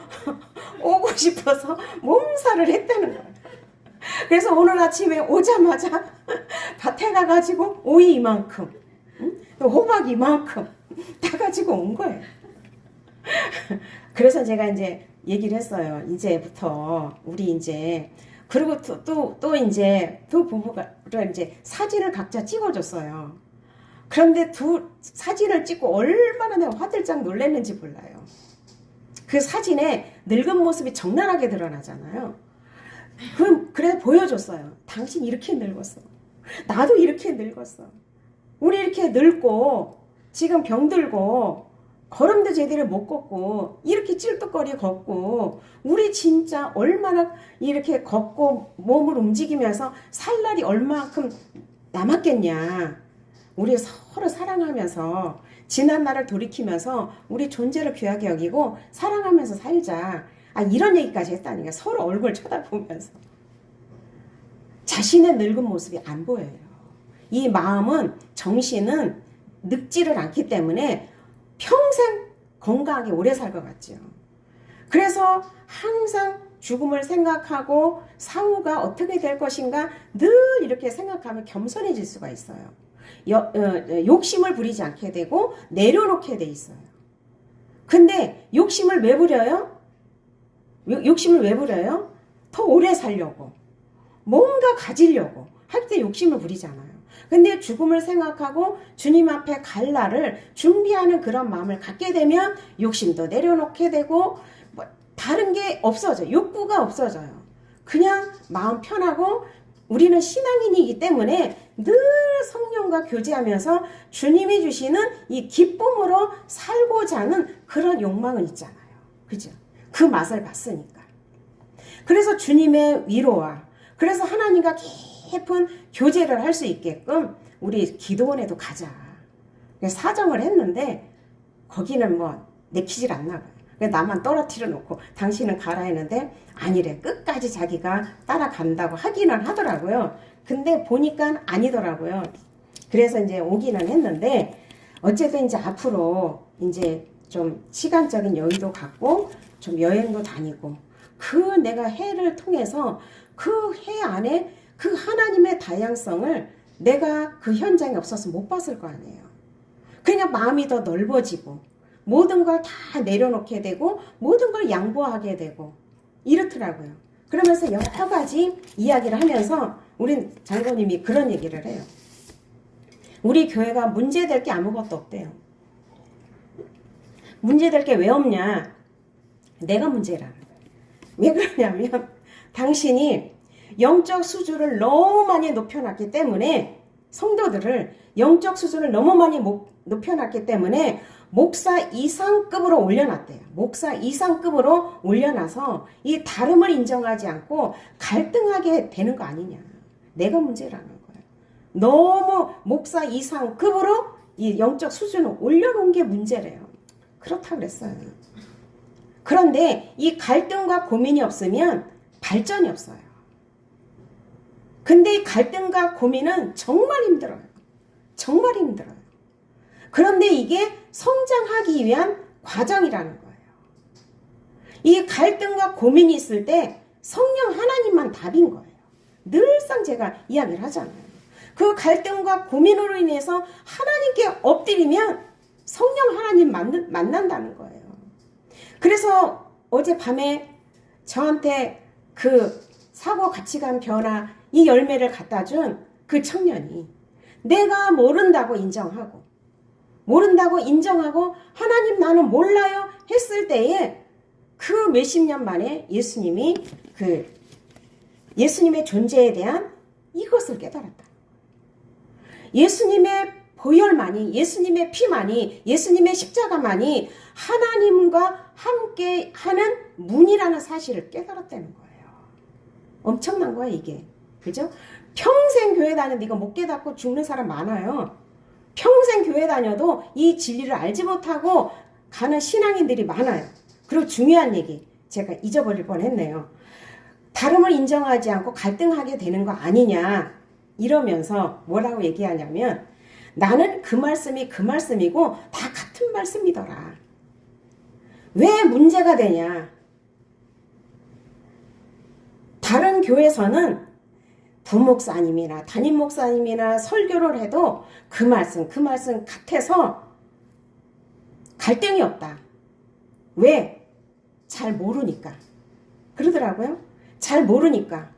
오고 싶어서 몸살을 했다는 거예요. 그래서 오늘 아침에 오자마자 밭에 가가지고 오이 이만큼, 호박 이만큼 다 가지고 온 거예요. 그래서 제가 이제 얘기를 했어요. 이제부터 우리 이제 그리고 또 이제 두 부부가 이제 사진을 각자 찍어줬어요. 그런데 사진을 찍고 얼마나 내가 화들짝 놀랐는지 몰라요. 그 사진에 늙은 모습이 적나라하게 드러나잖아요. 그래 보여줬어요. 당신 이렇게 늙었어. 나도 이렇게 늙었어. 우리 이렇게 늙고 지금 병들고 걸음도 제대로 못 걷고 이렇게 찔뚝거리 걷고 우리 진짜 얼마나 이렇게 걷고 몸을 움직이면서 살 날이 얼마큼 남았겠냐. 우리 서로 사랑하면서 지난 날을 돌이키면서 우리 존재를 귀하게 여기고 사랑하면서 살자. 이런 얘기까지 했다니까. 서로 얼굴 쳐다보면서. 자신의 늙은 모습이 안 보여요. 이 마음은 정신은 늙지를 않기 때문에 평생 건강하게 오래 살 것 같죠. 그래서 항상 죽음을 생각하고 사후가 어떻게 될 것인가 늘 이렇게 생각하면 겸손해질 수가 있어요. 욕심을 부리지 않게 되고 내려놓게 돼 있어요. 근데 욕심을 왜 부려요? 더 오래 살려고 뭔가 가지려고 할 때 욕심을 부리잖아요. 근데 죽음을 생각하고 주님 앞에 갈 날을 준비하는 그런 마음을 갖게 되면 욕심도 내려놓게 되고 뭐 다른 게 없어져요. 욕구가 없어져요. 그냥 마음 편하고 우리는 신앙인이기 때문에 늘 성령과 교제하면서 주님이 주시는 이 기쁨으로 살고자 하는 그런 욕망은 있잖아요. 그죠? 그 맛을 봤으니까. 그래서 주님의 위로와 그래서 하나님과 깊은 교제를 할 수 있게끔 우리 기도원에도 가자. 사정을 했는데 거기는 뭐 내키질 않나 봐요. 나만 떨어뜨려 놓고 당신은 가라 했는데 아니래. 끝까지 자기가 따라간다고 하기는 하더라고요. 근데 보니까 아니더라고요. 그래서 이제 오기는 했는데 어쨌든 이제 앞으로 이제 좀 시간적인 여유도 갖고 좀 여행도 다니고 그 내가 해를 통해서 그 해 안에 그 하나님의 다양성을 내가 그 현장에 없어서 못 봤을 거 아니에요. 그냥 마음이 더 넓어지고 모든 걸 다 내려놓게 되고 모든 걸 양보하게 되고 이렇더라고요. 그러면서 여러 가지 이야기를 하면서 우리 장로님이 그런 얘기를 해요. 우리 교회가 문제될 게 아무것도 없대요. 문제될 게 왜 없냐? 내가 문제라는 거예요. 왜 그러냐면 당신이 영적 수준을 너무 많이 높여놨기 때문에 성도들을 영적 수준을 너무 많이 높여놨기 때문에 목사 이상급으로 올려놨대요. 목사 이상급으로 올려놔서 이 다름을 인정하지 않고 갈등하게 되는 거 아니냐. 내가 문제라는 거예요. 너무 목사 이상급으로 이 영적 수준을 올려놓은 게 문제래요. 그렇다 그랬어요. 그런데 이 갈등과 고민이 없으면 발전이 없어요. 근데 이 갈등과 고민은 정말 힘들어요. 정말 힘들어요. 그런데 이게 성장하기 위한 과정이라는 거예요. 이 갈등과 고민이 있을 때 성령 하나님만 답인 거예요. 늘상 제가 이야기를 하잖아요. 그 갈등과 고민으로 인해서 하나님께 엎드리면 성령 하나님 만난다는 거예요. 그래서 어젯밤에 저한테 그 사고 가치관 변화 이 열매를 갖다 준 그 청년이 내가 모른다고 인정하고 하나님 나는 몰라요 했을 때에 그 몇십 년 만에 예수님이 그 예수님의 존재에 대한 이것을 깨달았다. 예수님의 보혈만이, 예수님의 피만이, 예수님의 십자가만이 하나님과 함께 하는 문이라는 사실을 깨달았다는 거예요. 엄청난 거야 이게. 그죠? 평생 교회 다녔는데 이거 못 깨닫고 죽는 사람 많아요. 평생 교회 다녀도 이 진리를 알지 못하고 가는 신앙인들이 많아요. 그리고 중요한 얘기 제가 잊어버릴 뻔했네요. 다름을 인정하지 않고 갈등하게 되는 거 아니냐 이러면서 뭐라고 얘기하냐면 나는 그 말씀이 그 말씀이고 다 같은 말씀이더라. 왜 문제가 되냐? 다른 교회에서는 부목사님이나 담임 목사님이나 설교를 해도 그 말씀 같아서 갈등이 없다. 왜? 잘 모르니까. 그러더라고요. 잘 모르니까.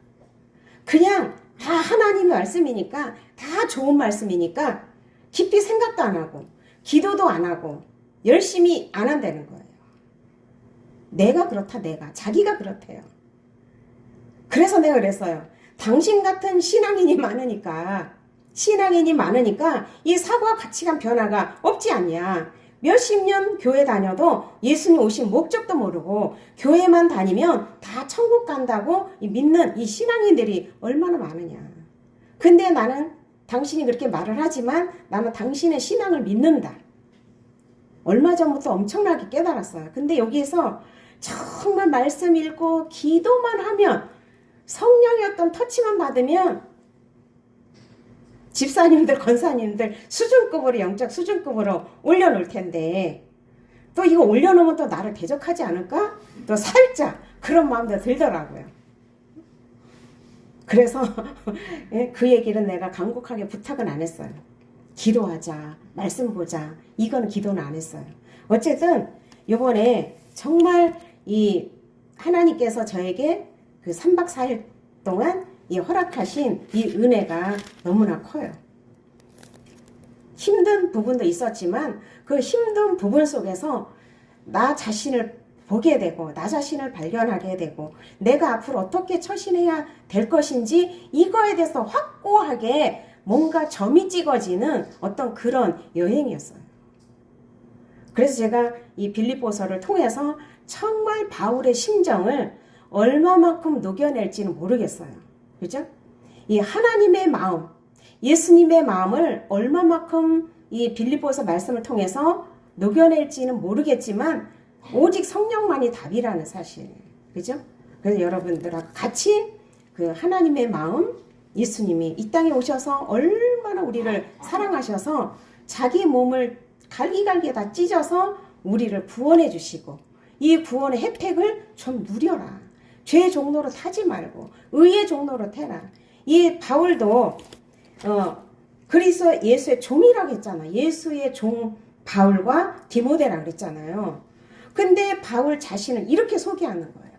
그냥 다 하나님의 말씀이니까 다 좋은 말씀이니까 깊이 생각도 안 하고 기도도 안 하고 열심히 안 한다는 거예요. 내가 그렇다 자기가 그렇대요. 그래서 내가 그랬어요. 당신 같은 신앙인이 많으니까 이 사고와 가치관 변화가 없지 않냐. 몇십 년 교회 다녀도 예수님 오신 목적도 모르고 교회만 다니면 다 천국 간다고 믿는 이 신앙인들이 얼마나 많으냐. 근데 나는 당신이 그렇게 말을 하지만 나는 당신의 신앙을 믿는다. 얼마 전부터 엄청나게 깨달았어요. 근데 여기에서 정말 말씀 읽고 기도만 하면 성령의 어떤 터치만 받으면 집사님들, 권사님들 수준급으로 영적 수준급으로 올려놓을 텐데 또 이거 올려놓으면 또 나를 대적하지 않을까? 또 살짝 그런 마음도 들더라고요. 그래서 그 얘기는 내가 간곡하게 부탁은 안 했어요. 기도하자, 말씀 보자. 이건 기도는 안 했어요. 어쨌든 이번에 정말 이 하나님께서 저에게 그 3박 4일 동안 이 허락하신 이 은혜가 너무나 커요. 힘든 부분도 있었지만 그 힘든 부분 속에서 나 자신을 보게 되고 나 자신을 발견하게 되고 내가 앞으로 어떻게 처신해야 될 것인지 이거에 대해서 확고하게 뭔가 점이 찍어지는 어떤 그런 여행이었어요. 그래서 제가 이 빌립보서를 통해서 정말 바울의 심정을 얼마만큼 녹여낼지는 모르겠어요. 그죠? 이 하나님의 마음, 예수님의 마음을 얼마만큼 이 빌립보서 말씀을 통해서 녹여낼지는 모르겠지만 오직 성령만이 답이라는 사실. 그죠? 그래서 여러분들하고 같이 그 하나님의 마음, 예수님이 이 땅에 오셔서 얼마나 우리를 사랑하셔서 자기 몸을 갈기갈기 다 찢어서 우리를 구원해 주시고 이 구원의 혜택을 좀 누려라. 죄의 종로로 타지 말고 의의 종로로 태라. 이 바울도 그리스도 예수의 종이라고 했잖아. 예수의 종 바울과 디모데라 그랬잖아요. 근데 바울 자신을 이렇게 소개하는 거예요.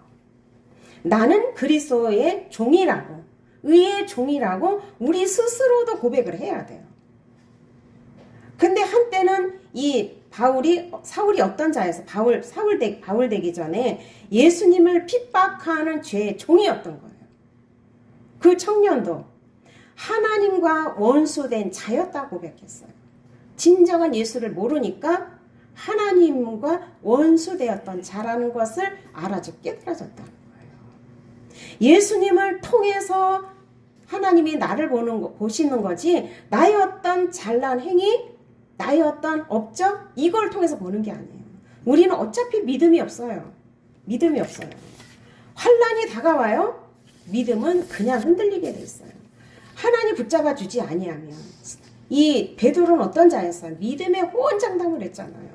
나는 그리스도의 종이라고, 의의 종이라고 우리 스스로도 고백을 해야 돼요. 근데 한때는 이 사울이 어떤 자였어? 바울 되기 전에 예수님을 핍박하는 죄의 종이었던 거예요. 그 청년도 하나님과 원수된 자였다고 고백했어요. 진정한 예수를 모르니까 하나님과 원수되었던 자라는 것을 깨달아졌다는 거예요. 예수님을 통해서 하나님이 나를 보시는 거지 나의 어떤 잘난 행위, 나의 어떤 업적 이걸 통해서 보는 게 아니에요. 우리는 어차피 믿음이 없어요. 믿음이 없어요. 환난이 다가와요. 믿음은 그냥 흔들리게 돼 있어요. 하나님 붙잡아 주지 아니하면 이 베드로는 어떤 자였어요? 믿음의 호언장담을 했잖아요.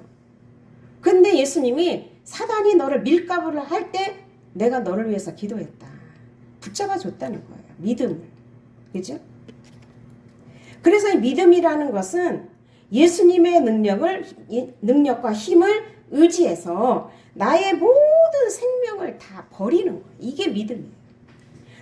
근데 예수님이 사단이 너를 밀가부를 할 때 내가 너를 위해서 기도했다. 붙잡아 줬다는 거예요. 믿음을. 그죠? 그래서 이 믿음이라는 것은 예수님의 능력과 힘을 의지해서 나의 모든 생명을 다 버리는 거예요. 이게 믿음이에요.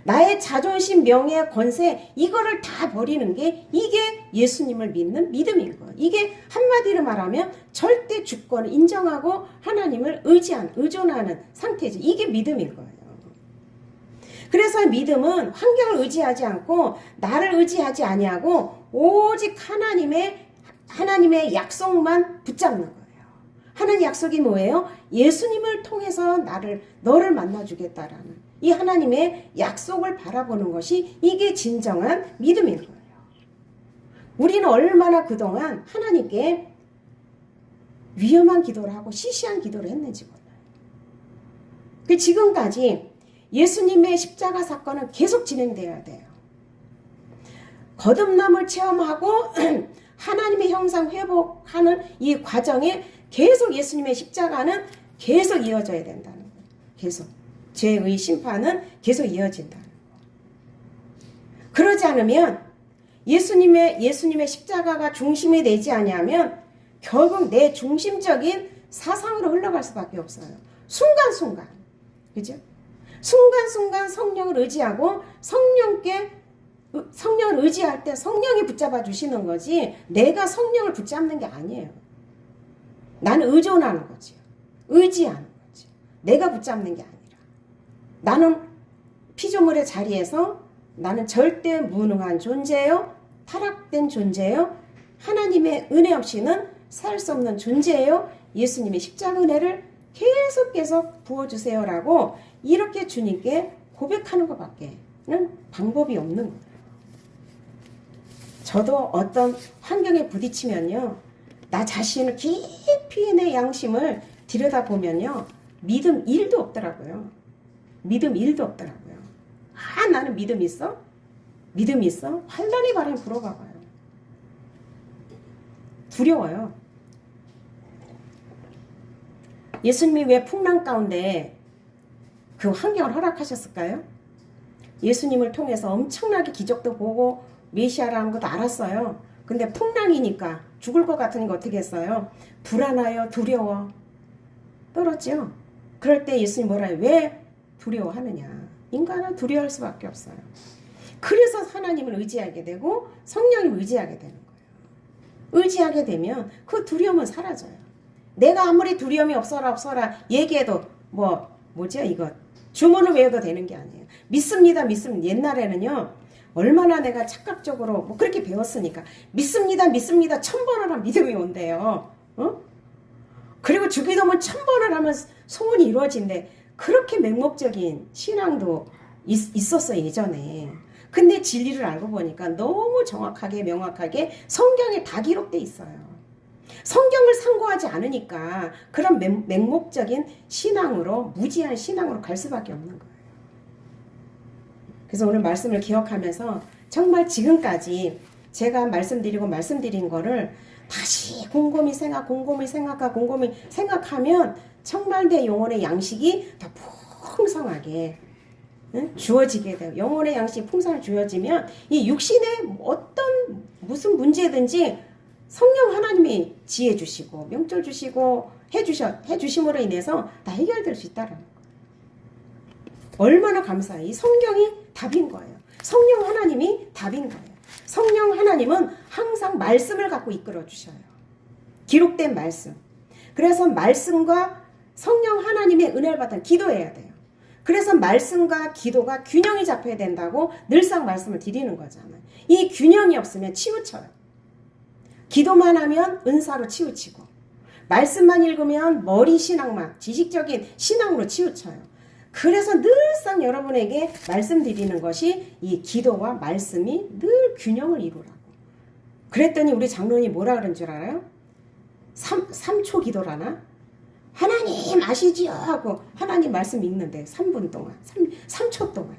나의 자존심, 명예, 권세 이거를 다 버리는 게 이게 예수님을 믿는 믿음인 거예요. 이게 한마디로 말하면 절대 주권을 인정하고 하나님을 의존하는 상태죠. 이게 믿음인 거예요. 그래서 믿음은 환경을 의지하지 않고 나를 의지하지 아니하고 오직 하나님의 약속만 붙잡는 거예요. 하나님 약속이 뭐예요? 예수님을 통해서 너를 만나주겠다라는 이 하나님의 약속을 바라보는 것이 이게 진정한 믿음인 거예요. 우리는 얼마나 그동안 하나님께 위험한 기도를 하고 시시한 기도를 했는지 몰라요. 지금까지 예수님의 십자가 사건은 계속 진행되어야 돼요. 거듭남을 체험하고 하나님의 형상 회복하는 이 과정에 계속 예수님의 십자가는 계속 이어져야 된다는 거예요. 계속. 죄의 심판은 계속 이어진다는 거예요. 그러지 않으면 예수님의 십자가가 중심이 되지 아니하면 결국 내 중심적인 사상으로 흘러갈 수밖에 없어요. 순간순간. 그죠? 순간순간 성령을 의지하고 성령을 의지할 때 성령이 붙잡아 주시는 거지 내가 성령을 붙잡는 게 아니에요. 나는 의존하는 거지. 의지하는 거지. 내가 붙잡는 게 아니라. 나는 피조물의 자리에서 나는 절대 무능한 존재예요. 타락된 존재예요. 하나님의 은혜 없이는 살 수 없는 존재예요. 예수님의 십자가 은혜를 계속 부어주세요라고 이렇게 주님께 고백하는 것밖에는 방법이 없는 거예요. 저도 어떤 환경에 부딪히면요. 나 자신을 깊이 내 양심을 들여다보면요. 믿음 1도 없더라고요. 믿음 1도 없더라고요. 나는 믿음 있어? 믿음 있어? 환란의 바람 불어봐봐요. 두려워요. 예수님이 왜 풍랑 가운데 그 환경을 허락하셨을까요? 예수님을 통해서 엄청나게 기적도 보고 메시아라는 것도 알았어요. 근데 풍랑이니까 죽을 것 같으니까 어떻게 했어요? 불안하여 두려워 떨었죠. 그럴 때 예수님 뭐라 해요? 왜 두려워하느냐? 인간은 두려워할 수밖에 없어요. 그래서 하나님을 의지하게 되고 성령님을 의지하게 되는 거예요. 의지하게 되면 그 두려움은 사라져요. 내가 아무리 두려움이 없어라 얘기해도 뭐죠 이거 주문을 외워도 되는 게 아니에요. 믿습니다. 옛날에는요 얼마나 내가 착각적으로 그렇게 배웠으니까 믿습니다 1000번을 하면 믿음이 온대요. 그리고 주기도문 1000번을 하면 소원이 이루어진대. 그렇게 맹목적인 신앙도 있었어요 예전에. 근데 진리를 알고 보니까 너무 정확하게 명확하게 성경에 다 기록돼 있어요. 성경을 상고하지 않으니까 그런 맹목적인 신앙으로 무지한 신앙으로 갈 수밖에 없는 거예요. 그래서 오늘 말씀을 기억하면서 정말 지금까지 제가 말씀드린 거를 다시 곰곰이 생각하면 정말 내 영혼의 양식이 더 풍성하게 주어지게 돼요. 영혼의 양식이 풍성하게 주어지면 이 육신의 어떤 무슨 문제든지 성령 하나님이 지혜 주시고 명절 주시고 해주심으로 인해서 다 해결될 수 있다는 얼마나 감사해요. 이 성경이 답인 거예요. 성령 하나님이 답인 거예요. 성령 하나님은 항상 말씀을 갖고 이끌어 주셔요. 기록된 말씀. 그래서 말씀과 성령 하나님의 은혜를 받아 기도해야 돼요. 그래서 말씀과 기도가 균형이 잡혀야 된다고 늘상 말씀을 드리는 거잖아요. 이 균형이 없으면 치우쳐요. 기도만 하면 은사로 치우치고 말씀만 읽으면 머리 신앙만 지식적인 신앙으로 치우쳐요. 그래서 늘상 여러분에게 말씀드리는 것이 이 기도와 말씀이 늘 균형을 이루라고. 그랬더니 우리 장로님이 뭐라 그런 줄 알아요? 3초 기도라나? 하나님 아시지요? 하고 하나님 말씀 읽는데 3분 동안 3초 동안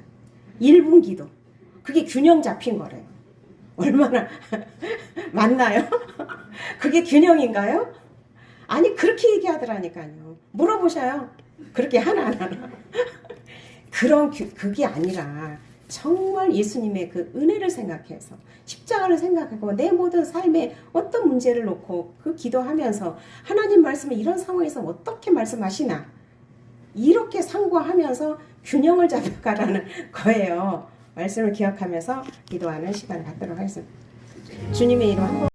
1분 기도. 그게 균형 잡힌 거래요. 얼마나 맞나요? 그게 균형인가요? 아니 그렇게 얘기하더라니까요. 물어보셔요. 그렇게 하나하나. 그게 아니라 정말 예수님의 그 은혜를 생각해서 십자가를 생각하고 내 모든 삶에 어떤 문제를 놓고 그 기도하면서 하나님 말씀을 이런 상황에서 어떻게 말씀하시나 이렇게 상고하면서 균형을 잡아가라는 거예요. 말씀을 기억하면서 기도하는 시간 갖도록 하겠습니다. 주님의 이름 한번